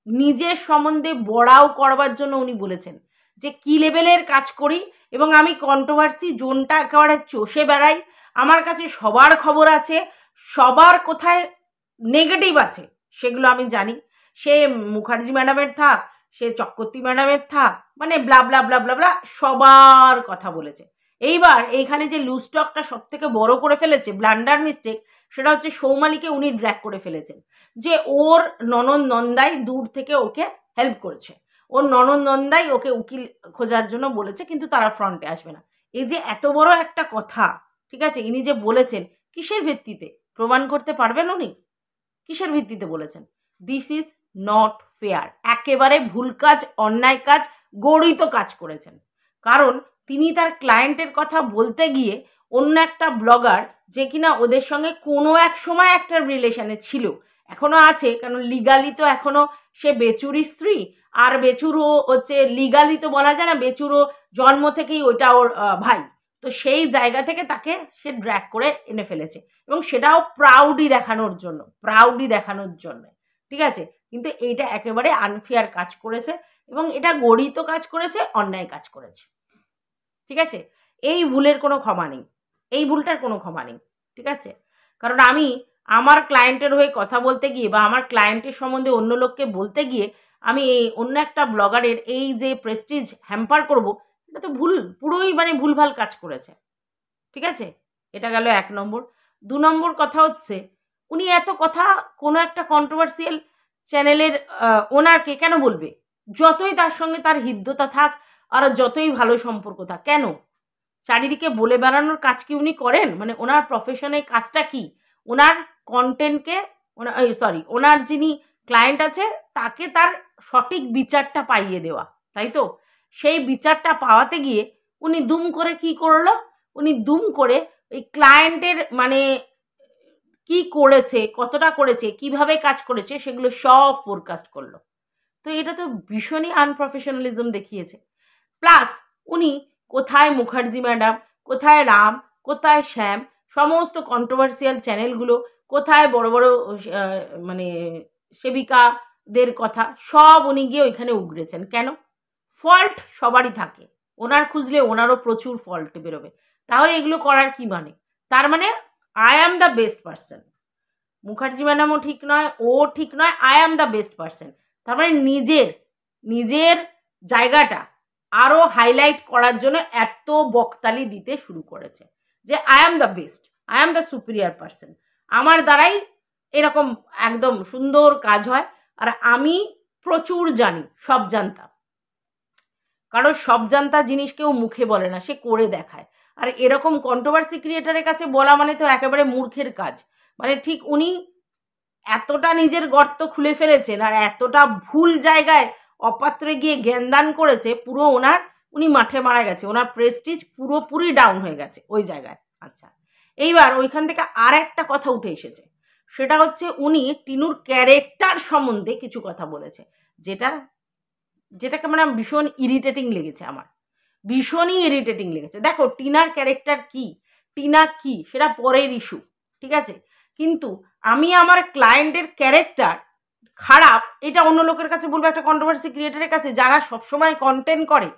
নিজের সম্বন্ধে বড়াও করবার জন্য উনি বলেছেন যে কি লেভেলের কাজ করি এবং আমি কন্ট্রোভার্সি জোনটা একেবারে চষে বেড়াই, আমার কাছে সবার খবর আছে, সবার কোথায় নেগেটিভ আছে সেগুলো আমি জানি। সে মুখার্জি ম্যাডামের থাক, সে চক্রবর্তী ম্যাডামের থাক, মানে ব্লা ব্লা ব্লা ব্লা ব্লা সবার কথা বলেছে। এইবার এইখানে যে লুজটকটা সব থেকে বড় করে ফেলেছে, ব্লান্ডার মিস্টেক, সেটা হচ্ছে সৌমালিকে উনি ড্র্যাগ করে ফেলেছেন, যে ওর ননদ নন্দাই দূর থেকে ওকে হেল্প করেছে, ওর ননদ নন্দাই ওকে উকিল খোঁজার জন্য বলেছে, কিন্তু তারা ফ্রন্টে আসবে না। এই যে এত বড় একটা কথা, ঠিক আছে, ইনি যে বলেছেন, কিসের ভিত্তিতে প্রমাণ করতে পারবেন উনি? কিসের ভিত্তিতে বলেছেন? দিস ইজ নট ফেয়ার, একেবারে ভুল কাজ, অন্যায় কাজ, গড়িত কাজ করেছেন। কারণ তিনি তার ক্লায়েন্টের কথা বলতে গিয়ে অন্য একটা ব্লগার, যে কিনা ওদের সঙ্গে কোনো এক সময় একটা রিলেশনে ছিল, এখনো আছে, কারণ লিগালি তো এখনো সে বেচুরি স্ত্রী, আর বেচুরও হচ্ছে, লিগালি তো বলা যায় না, বেচুরও জন্ম থেকেই ওইটা ওর ভাই, তো সেই জায়গা থেকে তাকে সে ড্র্যাগ করে এনে ফেলেছে, এবং সেটাও প্রাউডি দেখানোর জন্য, প্রাউডি দেখানোর জন্য, ঠিক আছে। কিন্তু এইটা একেবারে আনফেয়ার কাজ করেছে, এবং এটা গড়িত কাজ করেছে, অন্যায় কাজ করেছে, ঠিক আছে। এই ভুলের কোনো ক্ষমা নেই, এই ভুলটার কোনো ক্ষমা নেই, ঠিক আছে। কারণ আমি আমার ক্লায়েন্টের হয়ে কথা বলতে গিয়ে, বা আমার ক্লায়েন্টের সম্বন্ধে অন্য লোককে বলতে গিয়ে আমি এই অন্য একটা ব্লগারের এই যে প্রেস্টিজ হ্যাম্পার করব, এটা তো ভুল, পুরোই মানে ভুলভাল কাজ করেছে, ঠিক আছে। এটা গেল 1 নম্বর। 2 নম্বর কথা হচ্ছে, উনি এত কথা কোনো একটা কন্ট্রোভার্সিয়াল চ্যানেলের ওনারকে কেন বলবে? যতই তার সঙ্গে তার হৃদ্যতা থাক, আর যতই ভালো সম্পর্ক থাক, কেন চারিদিকে বলে বেড়ানোর কাজ কি উনি করেন? মানে ওনার প্রফেশনের কাজটা কি? ওনার কন্টেন্টকে, ওনার যিনি ক্লায়েন্ট আছে তাকে তার সঠিক বিচারটা পাইয়ে দেওয়া, তাই তো? সেই বিচারটা পাওয়াতে গিয়ে উনি দুম করে কি করলো? উনি দুম করে ওই ক্লায়েন্টের মানে কি করেছে, কতটা করেছে, কিভাবে কাজ করেছে, সেগুলো সব ফোরকাস্ট করলো। তো এটা তো ভীষণই আনপ্রফেশনালিজম দেখিয়েছে। প্লাস উনি কোথায় মুখার্জি ম্যাডাম, কোথায় রাম, কোথায় শ্যাম, সমস্ত কন্ট্রোভার্সিয়াল চ্যানেলগুলো, কোথায় বড় বড় মানে সেবিকাদের কথা, সব উনি গিয়ে ওইখানে উগড়েছেন। কেন? ফল্ট সবারই থাকে, ওনার খুঁজলে ওনারও প্রচুর ফল্ট বেরোবে। তাহলে এগুলো করার কি মানে? তার মানে I am the best person, Mukherjee ম্যাডামও ঠিক নয়, ও ঠিক নয়, I am the best person. তার মানে নিজের নিজের জায়গাটা আরও হাইলাইট করার জন্য এত বকতালি দিতে শুরু করেছে, যে I am the best, I am the superior person, আমার দ্বারাই এরকম একদম সুন্দর কাজ হয়, আর আমি প্রচুর জানি, সব জানতাম। কারণ সব জানতা জিনিস কেউ মুখে বলে না, সে করে দেখায়। আর এরকম কন্ট্রোভার্সি ক্রিয়েটারের কাছে বলা মানে তো একেবারে মূর্খের কাজ। মানে ঠিক উনি এতটা নিজের গর্ত খুলে ফেলেছেন, আর এতটা ভুল জায়গায় অপাত্রে গিয়ে জ্ঞানদান করেছে, পুরো উনি মাঠে মারা গেছে, ওনার প্রেস্টিজ পুরোপুরি ডাউন হয়ে গেছে ওই জায়গায়। আচ্ছা, এইবার ওইখান থেকে আর একটা কথা উঠে এসেছে, সেটা হচ্ছে উনি টিনুর ক্যারেক্টার সম্বন্ধে কিছু কথা বলেছে, যেটাকে মানে ভীষণ ইরিটেটিং লেগেছে আমার, ভীষণই ইরিটেটিং লেগেছে। দেখো, টিনার ক্যারেক্টার কি, টিনা কি, সেটা পরের ইস্যু, ঠিক আছে, কিন্তু আমি আমার ক্লায়েন্টের ক্যারেক্টার খারাপ এটা অন্য লোকের কাছে বলবো, একটা কন্ট্রোভার্সি ক্রিয়েটারের কাছে, যারা সবসময় কন্টেন্ট করে,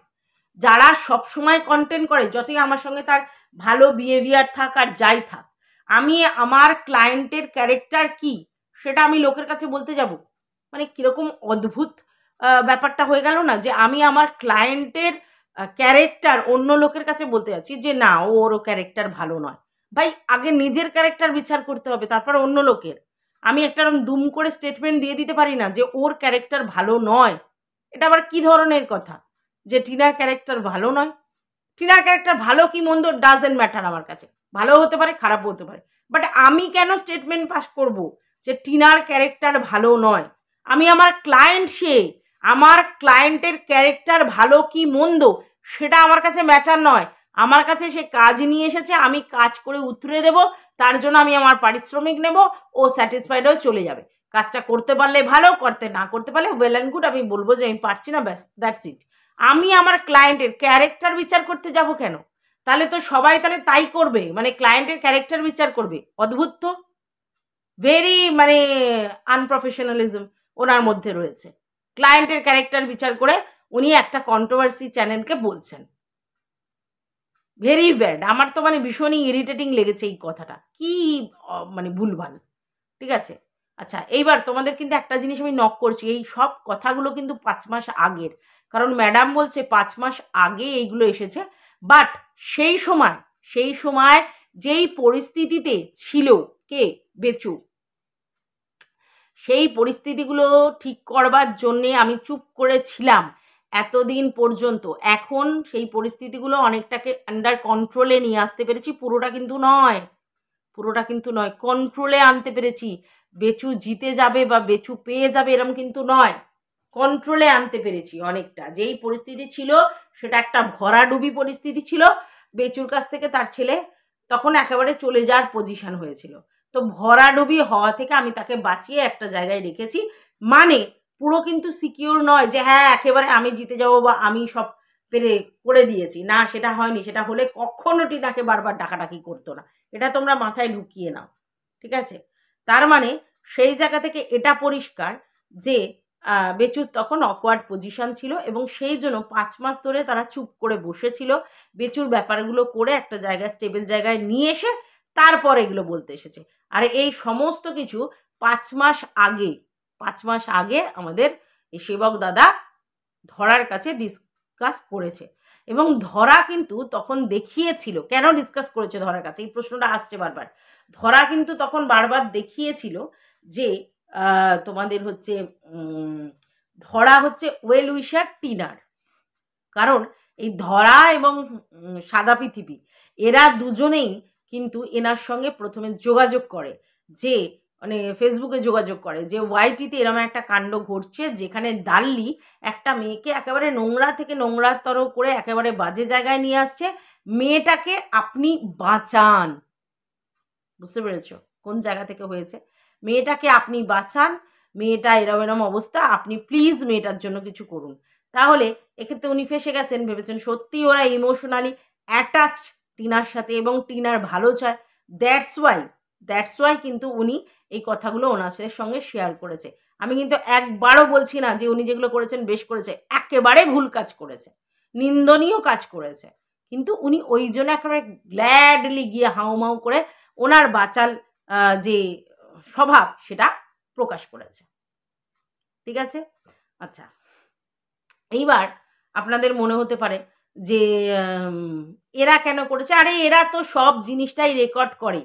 যারা সবসময় কন্টেন্ট করে, যতই আমার সঙ্গে তার ভালো বিহেভিয়ার থাক আর যাই থাক, আমি আমার ক্লায়েন্টের ক্যারেক্টার কি সেটা আমি লোকের কাছে বলতে যাব? মানে কিরকম অদ্ভুত ব্যাপারটা হয়ে গেল না, যে আমি আমার ক্লায়েন্টের ক্যারেক্টার অন্য লোকের কাছে বলতে যাচ্ছি যে না ওর ক্যারেক্টার ভালো নয়। ভাই আগে নিজের ক্যারেক্টার বিচার করতে হবে, তারপর অন্য লোকের। আমি একটা দুম করে স্টেটমেন্ট দিয়ে দিতে পারি না যে ওর ক্যারেক্টার ভালো নয়। এটা আবার কি ধরনের কথা যে টিনার ক্যারেক্টার ভালো নয়? টিনার ক্যারেক্টার ভালো কি মন্দ ডাজেন্ট ম্যাটার আমার কাছে, ভালো হতে পারে খারাপও হতে পারে, বাট আমি কেন স্টেটমেন্ট পাস করব যে টিনার ক্যারেক্টার ভালো নয়? আমি আমার ক্লায়েন্ট, সে আমার ক্লায়েন্টের ক্যারেক্টার ভালো কি মন্দ সেটা আমার কাছে ম্যাটার নয়। আমার কাছে সে কাজ নিয়ে এসেছে, আমি কাজ করে উতরে দেব, তার জন্য আমি আমার পারিশ্রমিক নেব, ও স্যাটিসফাইড হয়ে চলে যাবে। কাজটা করতে পারলে ভালো, করতে না করতে পারলে ওয়েল অ্যান্ড গুড, আমি বলবো যে আমি পারছি না, ব্যাস দ্যাটস ইট। আমি আমার ক্লায়েন্টের ক্যারেক্টার বিচার করতে যাব কেন? তাহলে তো সবাই তাহলে তাই করবে, মানে ক্লায়েন্টের ক্যারেক্টার বিচার করবে। অদ্ভুত তো, ভেরি মানে আনপ্রফেশনালিজম ওনার মধ্যে রয়েছে। ক্লায়েন্টের ক্যারেক্টার বিচার করে উনি একটা কন্ট্রোভার্সি চ্যানেলকে বলছেন, ভেরি ব্যাড। আমার তো মানে ভীষণই ইরিটেটিং লেগেছে এই কথাটা, কি মানে ভুলভাল। ঠিক আছে, আচ্ছা এইবার তোমাদের কিন্তু একটা জিনিস আমি নক করছি, এই সব কথাগুলো কিন্তু 5 মাস আগের, কারণ ম্যাডাম বলছে 5 মাস আগে এইগুলো এসেছে। বাট সেই সময় যেই পরিস্থিতিতে ছিল কে, বেচু, সেই পরিস্থিতিগুলো ঠিক করবার জন্যে আমি চুপ করেছিলাম এতদিন পর্যন্ত। এখন সেই পরিস্থিতিগুলো অনেকটাকে আন্ডার কন্ট্রোলে নিয়ে আসতে পেরেছি, পুরোটা কিন্তু নয়, কন্ট্রোলে আনতে পেরেছি। বেচু জিতে যাবে বা বেচু পেয়ে যাবে এরম কিন্তু নয়, কন্ট্রোলে আনতে পেরেছি অনেকটা। যেই পরিস্থিতি ছিল সেটা একটা ভরাডুবি পরিস্থিতি ছিল, বেচুর কাছ থেকে তার ছেলে তখন একেবারে চলে যাওয়ার পজিশন হয়েছিল। তো ভরাডুবি হওয়া থেকে আমি তাকে বাঁচিয়ে একটা জায়গায় রেখেছি। মানে পুরো কিন্তু সিকিউর নয় যে হ্যাঁ একেবারে আমি জিতে যাবো বা আমি সব পেরে করে দিয়েছি, না সেটা হয়নি। সেটা হলে কখনো টিনাকে বারবার ডাকাডাকি করতো না, এটা তোমরা মাথায় ঢুকিয়ে নাও। ঠিক আছে, তার মানে সেই জায়গা থেকে এটা পরিষ্কার যে বেচুর তখন অকওয়ার্ড পজিশন ছিল এবং সেই জন্য 5 মাস ধরে তারা চুপ করে বসেছিল। বেচুর ব্যাপারগুলো করে একটা জায়গায় স্টেবল জায়গায় নিয়ে এসে তারপর এগুলো বলতে এসেছে। আর এই সমস্ত কিছু 5 মাস আগে আমাদের এই সেবক দাদা ধরার কাছে ডিসকাস করেছে এবং ধরা কিন্তু তখন দেখিয়েছিল। কেন ডিসকাস করেছে ধরার কাছে, এই প্রশ্নটা আসছে বারবার। ধরা কিন্তু তখন বারবার দেখিয়েছিল যে তোমাদের হচ্ছে ধরা হচ্ছে ওয়েল উইশার টিনার। কারণ এই ধরা এবং সাদা পৃথিবী এরা দুজনেই কিন্তু এনার সঙ্গে প্রথমে যোগাযোগ করে, যে মানে ফেসবুকে যোগাযোগ করে যে ওয়াইটিতে এরকম একটা কাণ্ড ঘটছে যেখানে দাল্লি একটা মেয়েকে একেবারে নোংরা থেকে নোংরাতর করে একেবারে বাজে জায়গায় নিয়ে আসছে। মেয়েটাকে আপনি বাঁচান, বুঝতে পেরেছো কোন জায়গা থেকে হয়েছে? মেয়েটাকে আপনি বাঁচান, মেয়েটা এরম অবস্থা, আপনি প্লিজ মেয়েটার জন্য কিছু করুন। তাহলে এক্ষেত্রে উনি ফেসে গেছেন, ভেবেছেন সত্যি ওরা ইমোশনালি অ্যাটাচড টিনার সাথে এবং টিনার ভালো চায়। দ্যাটস ওয়াই কিন্তু উনি এই কথাগুলো ওনার সঙ্গে শেয়ার করেছে। আমি কিন্তু একবারও বলছি না যে উনি যেগুলো করেছেন বেশ করেছে, একেবারে ভুল কাজ করেছে, নিন্দনীয় কাজ করেছে। কিন্তু উনি ওই জন্য একেবারে গ্ল্যাডলি গিয়ে হাউমাউ করে ওনার বাচাল যে স্বভাব সেটা প্রকাশ করেছে। ঠিক আছে, আচ্ছা এইবার আপনাদের মনে হতে পারে যে এরা কেন করেছে? আরে এরা তো সব জিনিসটাই রেকর্ড করে,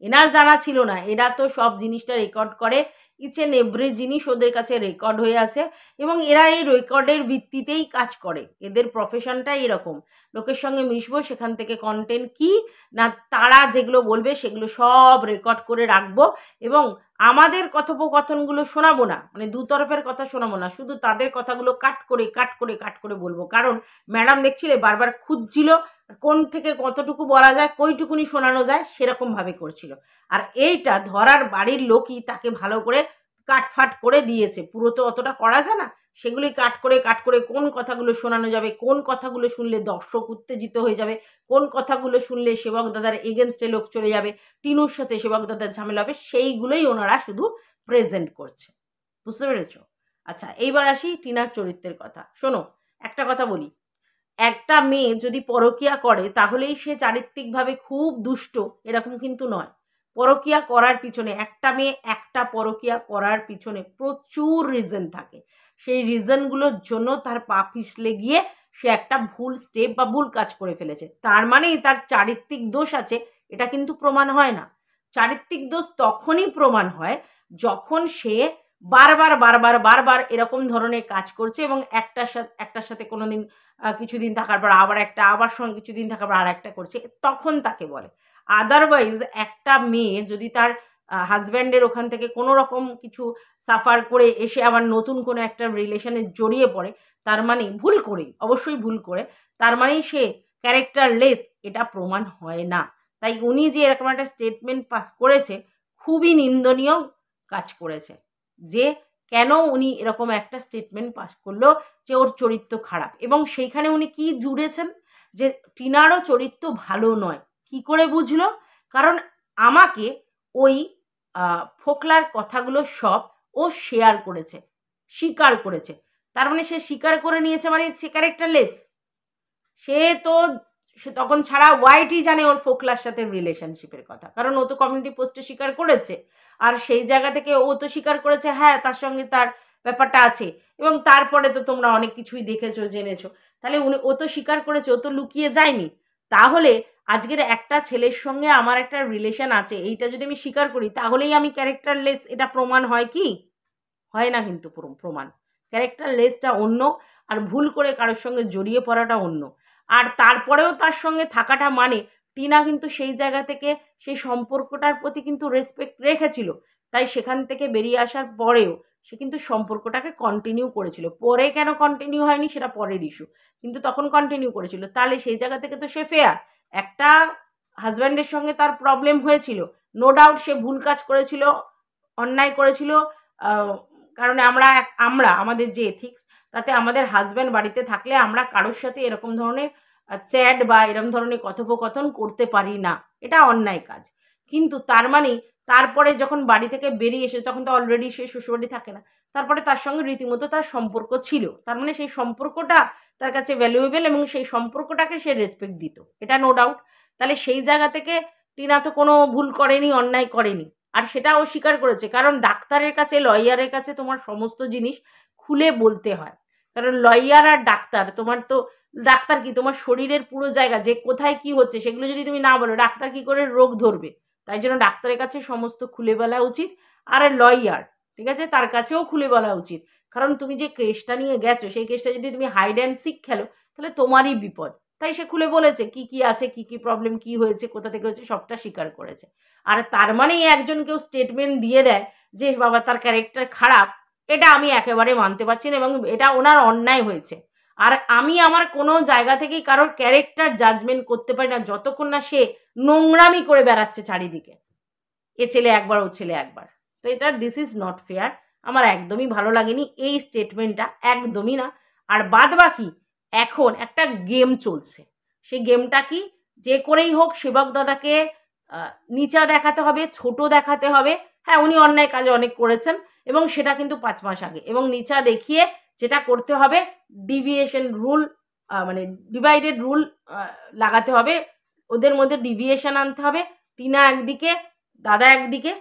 এনার জানা ছিল না, এরা তো সব জিনিসটা রেকর্ড করে, ইচ অ্যান্ড এভরি জিনিস ওদের কাছে রেকর্ড হয়ে আছে এবং এরা এই রেকর্ডের ভিত্তিতেই কাজ করে। এদের প্রফেশনটাই এরকম, লোকের সঙ্গে মিশবো, সেখান থেকে কন্টেন্ট কি না তারা যেগুলো বলবে সেগুলো সব রেকর্ড করে রাখবো এবং আমাদের কথোপকথনগুলো শোনাবো না, মানে দু তরফের কথা শোনাবো না, শুধু তাদের কথাগুলো কাট করে বলবো। কারণ ম্যাডাম দেখছিলে বারবার খুঁজছিল কোন থেকে কতটুকু বলা যায়, কইটুকুনি শোনানো যায়, সেরকমভাবে করছিল। আর এইটা ধরার বাড়ির লোকই তাকে ভালো করে কাটফাট করে দিয়েছে, পুরো তো অতটা করা যায় না, সেগুলি কাট করে কোন কথাগুলো শোনানো যাবে, কোন কথাগুলো শুনলে দর্শক উত্তেজিত হয়ে যাবে, কোন কথাগুলো শুনলে সেবক দাদার এগেনস্টে লোক চলে যাবে, টিনুর সাথে সেবক দাদার ঝামেলা হবে, সেইগুলোই ওনারা শুধু প্রেজেন্ট করছে। বুঝতে পেরেছ? আচ্ছা এইবার আসি টিনার চরিত্রের কথা। শোনো একটা কথা বলি, একটা মেয়ে যদি পরকীয়া করে তাহলেই সে চারিত্রিকভাবে খুব দুষ্ট এরকম কিন্তু নয়। পরকীয়া করার পিছনে, একটা মেয়ে একটা পরকীয়া করার পিছনে প্রচুর রিজন থাকে। সেই রিজনগুলোর জন্য তার পা পিছলে গিয়ে সে একটা ভুল স্টেপ বা ভুল কাজ করে ফেলেছে। তার মানেই তার চারিত্রিক দোষ আছে এটা কিন্তু প্রমাণ হয় না। চারিত্রিক দোষ তখনই প্রমাণ হয় যখন সে বারবার বারবার বারবার এরকম ধরনের কাজ করছে এবং একটার সাথে কোনোদিন কিছুদিন থাকার পর আবার একটা, আবার সঙ্গে কিছুদিন থাকার পর আর একটা করছে, তখন তাকে বলে। আদারওয়াইজ একটা মেয়ে যদি তার হাজব্যান্ডের ওখান থেকে কোনো রকম কিছু সাফার করে এসে আবার নতুন কোনো একটা রিলেশনে জড়িয়ে পড়ে, তার মানে ভুল করেই, অবশ্যই ভুল করে, তার মানেই সে ক্যারেক্টারলেস, এটা প্রমাণ হয় না। তাই উনি যে এরকম একটা স্টেটমেন্ট পাস করেছে, খুবই নিন্দনীয় কাজ করেছে। যে কেন উনি এরকম একটা স্টেটমেন্ট পাস করলো যে ওর চরিত্র খারাপ, এবং সেইখানে উনি কি জুড়েছেন যে টিনারও চরিত্র ভালো নয়। কি করে বুঝলো? কারণ আমাকে ওই ফোকলার কথাগুলো সব ও শেয়ার করেছে, স্বীকার করেছে। তার মানে সে স্বীকার করে নিয়েছে মানে সে ক্যারেক্টারলেস। সে তো তখন ছাড়া ওয়াইটি জানে ওর ফোকলার সাথে রিলেশনশিপের কথা, কারণ ও তো কমিউনিটি পোস্টে স্বীকার করেছে। আর সেই জায়গা থেকে ও তো স্বীকার করেছে হ্যাঁ তার সঙ্গে তার ব্যাপারটা আছে, এবং তারপরে তো তোমরা অনেক কিছুই দেখেছো জেনেছো। তাহলে ও তো স্বীকার করেছে, ও তো লুকিয়ে যায়নি। তাহলে আজকের একটা ছেলের সঙ্গে আমার একটা রিলেশন আছে এইটা যদি আমি স্বীকার করি, তাহলেই আমি ক্যারেক্টারলেস, এটা প্রমাণ হয় কি? হয় না কিন্তু প্রমাণ। ক্যারেক্টারলেসটা অন্য, আর ভুল করে কারোর সঙ্গে জড়িয়ে পড়াটা অন্য। আর তারপরেও তার সঙ্গে থাকাটা মানে টিনা কিন্তু সেই জায়গা থেকে সেই সম্পর্কটার প্রতি কিন্তু রেসপেক্ট রেখেছিল। তাই সেখান থেকে বেরিয়ে আসার পরেও সে কিন্তু সম্পর্কটাকে কন্টিনিউ করেছিল। পরে কেন কন্টিনিউ হয়নি সেটা পরের ইস্যু, কিন্তু তখন কন্টিনিউ করেছিল। তাহলে সেই জায়গা থেকে তো সে ফেয়ার। একটা হাজব্যান্ডের সঙ্গে তার প্রবলেম হয়েছিল, নো ডাউট সে ভুল কাজ করেছিল, অন্যায় করেছিল। কারণ আমরা আমাদের যে এথিক্স, তাতে আমাদের হাজব্যান্ড বাড়িতে থাকলে আমরা কারোর সাথে এরকম ধরনের চ্যাট বা এরকম ধরনের কথোপকথন করতে পারি না, এটা অন্যায় কাজ। কিন্তু তার মানেই তারপরে যখন বাড়ি থেকে বেরিয়ে এসে, তখন তো অলরেডি সে শ্বশুরবাড়ি থাকে না, তারপরে তার সঙ্গে রীতিমতো তার সম্পর্ক ছিল। তার মানে সেই সম্পর্কটা তার কাছে ভ্যালুয়েবল এবং সেই সম্পর্কটাকে সে রেসপেক্ট দিত, এটা নো ডাউট। তাহলে সেই জায়গা থেকে টিনা তো কোনো ভুল করেনি, অন্যায় করেনি। আর সেটা ও স্বীকার করেছে, কারণ ডাক্তারের কাছে, লয়ারের কাছে তোমার সমস্ত জিনিস খুলে বলতে হয়। কারণ লয়ার আর ডাক্তার, তোমার তো ডাক্তার কি তোমার শরীরের পুরো জায়গা যে কোথায় কি হচ্ছে সেগুলো যদি তুমি না বলো, ডাক্তার কি করে রোগ ধরবে? তাই জন্য ডাক্তারের কাছে সমস্ত খুলে বলা উচিত। আর লয়ার, ঠিক আছে, তার কাছেও খুলে বলা উচিত। কারণ তুমি যে কেসটা নিয়ে গেছো, সেই কেসটা যদি তুমি হাইড অ্যান্ড সিক খেলো, তাহলে তোমারই বিপদ। তাই সে খুলে বলেছে কি কি আছে, কি কি প্রবলেম, কি হয়েছে, কোথা থেকে হয়েছে, সবটা স্বীকার করেছে। আর তার মানেই একজন কেউ স্টেটমেন্ট দিয়ে দেয় যে বাবা তার ক্যারেক্টার খারাপ, এটা আমি একেবারে মানতে পারছি না, এবং এটা ওনার অন্যায় হয়েছে। আর আমি আমার কোনো জায়গা থেকেই কারোর ক্যারেক্টার জাজমেন্ট করতে পারি না যতক্ষণ না সে নোংরামি করে বেড়াচ্ছে চারিদিকে, এ ছেলে একবার ও ছেলে একবার। তো এটা দিস ইজ নট ফেয়ার। আমার একদমই ভালো লাগেনি এই স্টেটমেন্টটা, একদমই না। আর বাদ বাকি এখন একটা গেম চলছে, সেই গেমটা কি? যে করেই হোক সেবক দাদাকে নিচা দেখাতে হবে, ছোট দেখাতে হবে। হ্যাঁ, উনি অন্যায় কাজ অনেক করেছেন, এবং সেটা কিন্তু 5 মাস আগে, এবং নিচা দেখিয়ে যেটা করতে হবে, ডিভিয়েশন রুল, মানে ডিভাইডেড রুল লাগাতে হবে, ওদের মধ্যে ডিভিয়েশন আনতে হবে। টিনা একদিকে, দাদা একদিকে,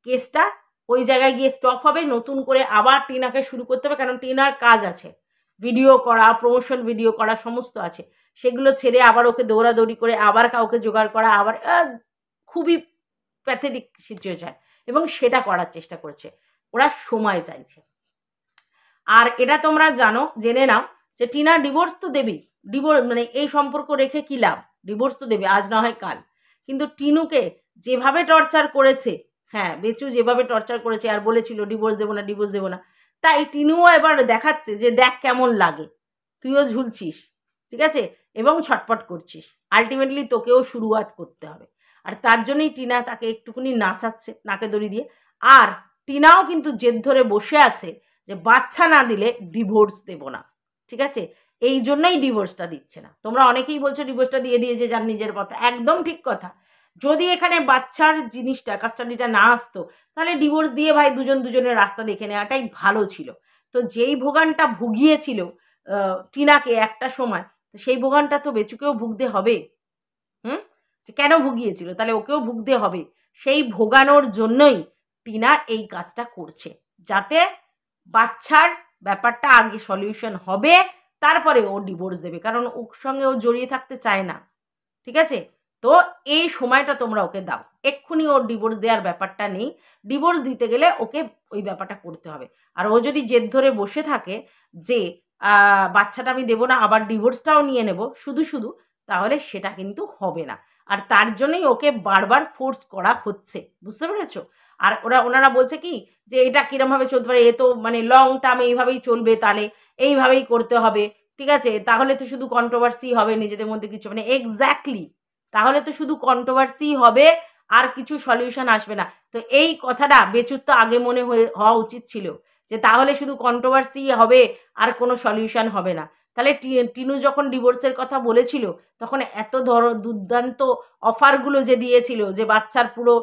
কেসটা ওই জায়গায় গিয়ে স্টপ হবে। নতুন করে আবার টিনাকে শুরু করতে হবে, কারণ টিনার কাজ আছে, ভিডিও করা, প্রমোশন ভিডিও করা, সমস্ত আছে। সেগুলো ছেড়ে আবার ওকে দৌড়াদৌড়ি করে আবার কাউকে জোগাড় করা, আবার খুবই প্যাথেটিক সিচুয়েশন, এবং সেটা করার চেষ্টা করছে। ওরা সময় চাইছে। আর এটা তোমরা জানো, জেনে নাও যে টিনা ডিভোর্স তো দেবেই। ডিভোর্স মানে এই সম্পর্ক রেখে কি লাভ? ডিভোর্স তো দেবে, আজ না হয় কাল। কিন্তু টিনুকে যেভাবে টর্চার করেছে, হ্যাঁ বেচু যেভাবে টর্চার করেছে আর বলেছিল ডিভোর্স দেবো না, ডিভোর্স দেবো না, তাই টিনুও এবার দেখাচ্ছে যে দেখ কেমন লাগে, তুইও ঝুলছিস, ঠিক আছে, এবং ছটপট করছিস। আলটিমেটলি তোকেও শুরুয়াত করতে হবে। আর তার জন্যই টিনা তাকে একটুকুনি নাচাচ্ছে নাকে দড়ি দিয়ে। আর টিনাও কিন্তু জেদ ধরে বসে আছে যে বাচ্চা না দিলে ডিভোর্স দেব না, ঠিক আছে, এই জন্যই ডিভোর্সটা দিচ্ছে না। তোমরা অনেকেই বলছো ডিভোর্সটা দিয়ে দিয়েছে যার নিজের পথে, একদম ঠিক কথা। যদি এখানে বাচ্চার জিনিসটা, কাস্টাডিটা না আসতো, তাহলে ডিভোর্স দিয়ে ভাই দুজন দুজনের রাস্তা দেখে নেওয়াটাই ভালো ছিল। তো যেই ভোগানটা ভুগিয়েছিল টিনাকে একটা সময়, সেই ভোগানটা তো বেচুকেও ভুগতে হবে। কেন ভুগিয়েছিল, তাহলে ওকেও ভুগতে হবে। সেই ভোগানোর জন্যই টিনা এই কাজটা করছে, যাতে বাচ্চার ব্যাপারটা আগে সলিউশন হবে, তারপরে ও ডিভোর্স দেবে, কারণ ওর সঙ্গে ও জড়িয়ে থাকতে চায় না। ঠিক আছে? তো এই সময়টা তোমরা ওকে দাও, এক্ষুনি ওর ডিভোর্স দেওয়ার ব্যাপারটা নেই। ডিভোর্স দিতে গেলে ওকে ওই ব্যাপারটা করতে হবে। আর ও যদি জেদ ধরে বসে থাকে যে বাচ্চাটা আমি দেবো না, আবার ডিভোর্সটাও নিয়ে নেব শুধু শুধু, তাহলে সেটা কিন্তু হবে না। আর তার জন্যই ওকে বারবার ফোর্স করা হচ্ছে, বুঝতে পেরেছো? আর ওনারা বলছে কি যে এটা কিরমভাবে চলতে পারে, এ তো মানে লং টার্ম এইভাবেই চলবে, তাহলে এইভাবেই করতে হবে। ঠিক আছে, তাহলে তো শুধু কন্ট্রোভার্সি হবে, নিজেদের মধ্যে কিছু মানে এক্স্যাক্টলি, তাহলে তো শুধু কন্ট্রোভার্সি হবে, আর কিছু সলিউশন আসবে না। তো এই কথাটা বেচুর তো আগে মনে হওয়া উচিত ছিল, যে তাহলে শুধু কন্ট্রোভার্সি হবে আর কোনো সলিউশন হবে না। তাহলে টিনু যখন ডিভোর্সের কথা বলেছিল, তখন এত দুর্দান্ত অফারগুলো যে দিয়েছিল, যে বাচ্চার পুরো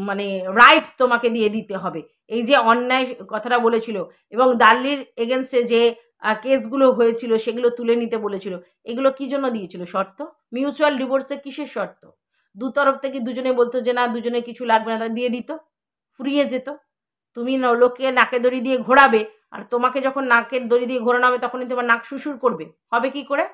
মানে রাইটস তোমাকে দিয়ে দিতে হবে, এই যে অন্যায় কথাটা বলেছিল, এবং দাল্লির এগেনস্টে যে কেসগুলো হয়েছিল সেগুলো তুলে নিতে বলেছিল, এগুলো কি জন্য দিয়েছিল শর্ত? মিউচুয়াল ডিভোর্সে কিসের শর্ত? দু তরফ থেকে দুজনে বলতো যে না, দুজনে কিছু লাগবে না, তা দিয়ে দিত, ফুরিয়ে যেত। তুমি লোককে নাকে দড়ি দিয়ে ঘোরাবে, আর তোমাকে যখন নাকের দড়ি দিয়ে ঘোরানো হবে তখনই তোমার নাক শুশুর করবে, হবে কি করে?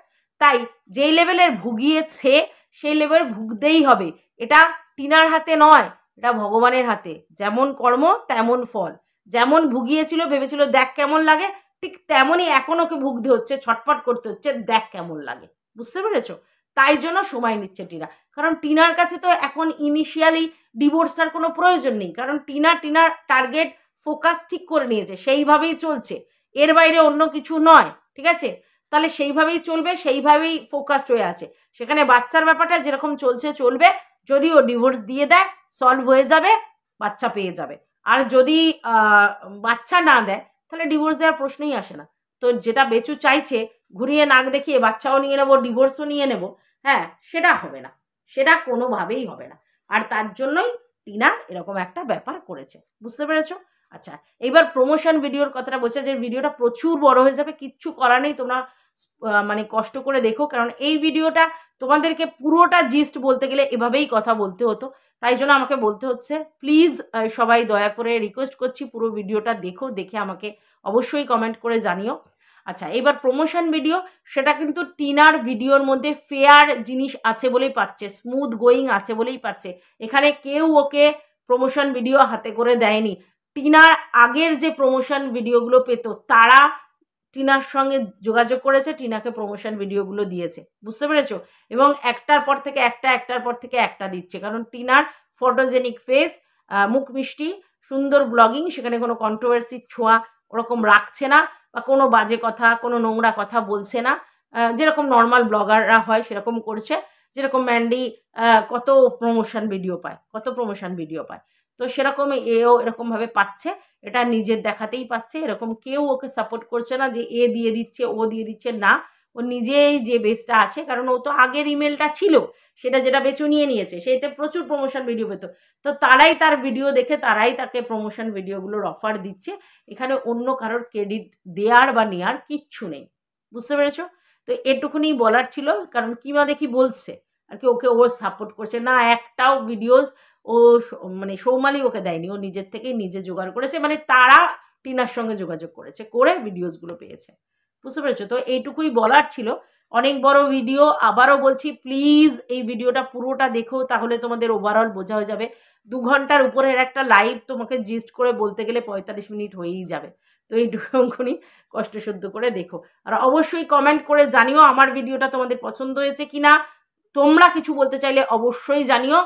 তাই যেই লেভেলের ভুগিয়েছে সেই লেভেল ভুগতেই হবে। এটা টিনার হাতে নয়, এটা ভগবানের হাতে। যেমন কর্ম তেমন ফল। যেমন ভুগিয়েছিল, ভেবেছিল দেখ কেমন লাগে, ঠিক তেমনই এখন ওকে ভুগতে হচ্ছে, ছটফট করতে হচ্ছে, দেখ কেমন লাগে। বুঝতে পেরেছো? তাই জন্য সময় নিচ্ছে টিনা, কারণ টিনার কাছে তো এখন ইনিশিয়ালি ডিভোর্সটার কোনো প্রয়োজন নেই, কারণ টিনার টার্গেট ফোকাস ঠিক করে নিয়েছে, সেইভাবেই চলছে, এর বাইরে অন্য কিছু নয়। ঠিক আছে, তাহলে সেইভাবেই চলবে, সেইভাবেই ফোকাসড হয়ে আছে। সেখানে বাচ্চার ব্যাপারটা যেরকম চলছে চলবে, যদি ও ডিভোর্স দিয়ে দেয় সলভ হয়ে যাবে, বাচ্চা পেয়ে যাবে। আর যদি বাচ্চা না দেয় তাহলে ডিভোর্স দেওয়ার প্রশ্নই আসে না। তো যেটা বেচু চাইছে, ঘুরিয়ে নাক দেখিয়ে বাচ্চাও নিয়ে নেবো, ডিভোর্সও নিয়ে নেবো, হ্যাঁ, সেটা হবে না, সেটা কোনোভাবেই হবে না। আর তার জন্যই টিনা এরকম একটা ব্যাপার করেছে, বুঝতে পেরেছো? আচ্ছা, এইবার প্রমোশন ভিডিওর কথাটা বলছে, যে ভিডিওটা প্রচুর বড় হয়ে যাবে, কিচ্ছু করার নেই, তোমরা মানে কষ্ট করে দেখো, কারণ এই ভিডিওটা তোমাদেরকে পুরোটা জিস্ট বলতে গেলে এভাবেই কথা বলতে হতো, তাই জন্য আমাকে বলতে হচ্ছে। প্লিজ সবাই দয়া করে রিকোয়েস্ট করছি, পুরো ভিডিওটা দেখো, দেখে আমাকে অবশ্যই কমেন্ট করে জানিও। আচ্ছা, এবার প্রমোশন ভিডিও, সেটা কিন্তু টিনার ভিডিওর মধ্যে ফেয়ার জিনিস আছে বলেই পাচ্ছে, স্মুথ গোয়িং আছে বলেই পাচ্ছে। এখানে কেউ ওকে প্রমোশন ভিডিও হাতে করে দেয়নি। টিনার আগের যে প্রমোশন ভিডিওগুলো পেত, তারা টিনার সঙ্গে যোগাযোগ করেছে, টিনাকে প্রমোশন ভিডিওগুলো দিয়েছে, বুঝতে পেরেছো? এবং একটার পর থেকে একটার পর থেকে একটা দিচ্ছে, কারণ টিনার ফটোজেনিক ফেস, মুখ মিষ্টি, সুন্দর ব্লগিং, সেখানে কোনো কন্ট্রোভার্সির ছোঁয়া ওরকম রাখছে না, বা কোনো বাজে কথা, কোনো নোংরা কথা বলছে না, যেরকম নর্মাল ব্লগাররা হয় সেরকম করছে। যেরকম ম্যান্ডি কত প্রমোশন ভিডিও পায়, তো সেরকম এও এরকমভাবে পাচ্ছে, এটা নিজের দেখাতেই পাচ্ছে। এরকম কেউ ওকে সাপোর্ট করছে না যে এ দিয়ে দিচ্ছে, ও দিয়ে দিচ্ছে, না, ও নিজেই যে বেসটা আছে, কারণ ও তো আগের ইমেলটা ছিল, সেটা যেটা বেচু নিয়ে নিয়েছে, সেইতে প্রচুর প্রমোশন ভিডিও পেত, তো তারাই তার ভিডিও দেখে তারাই তাকে প্রমোশন ভিডিওগুলোর অফার দিচ্ছে। এখানে অন্য কারোর ক্রেডিট দেওয়ার বা নেওয়ার কিচ্ছু নেই, বুঝতে পেরেছো? তো এটুকুনি বলার ছিল, কারণ কিমা দেখি বলছে আর কি ওকে ও সাপোর্ট করছে না, একটাও ভিডিওস ও মানে সৌমালি ওকে দেয়নি, ও নিজের থেকেই নিজে জোগাড় করেছে, মানে তারা টিনার সঙ্গে যোগাযোগ করেছে, করে ভিডিওসগুলো পেয়েছে, বুঝতে পেরেছো? তো এইটুকুই বলার ছিল। অনেক বড় ভিডিও, আবারও বলছি প্লিজ এই ভিডিওটা পুরোটা দেখো, তাহলে তোমাদের ওভারঅল বোঝা হয়ে যাবে। 2 ঘন্টার উপরের একটা লাইভ তোমাকে জিস্ট করে বলতে গেলে 45 মিনিট হয়েই যাবে, তো এইটুকুনি কষ্ট সহ্য করে দেখো। আর অবশ্যই কমেন্ট করে জানিও আমার ভিডিওটা তোমাদের পছন্দ হয়েছে কিনা, তোমরা কিছু বলতে চাইলে অবশ্যই জানিও।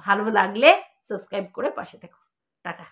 ভালো লাগলে সাবস্ক্রাইব করে পাশে থেকো। টাটা।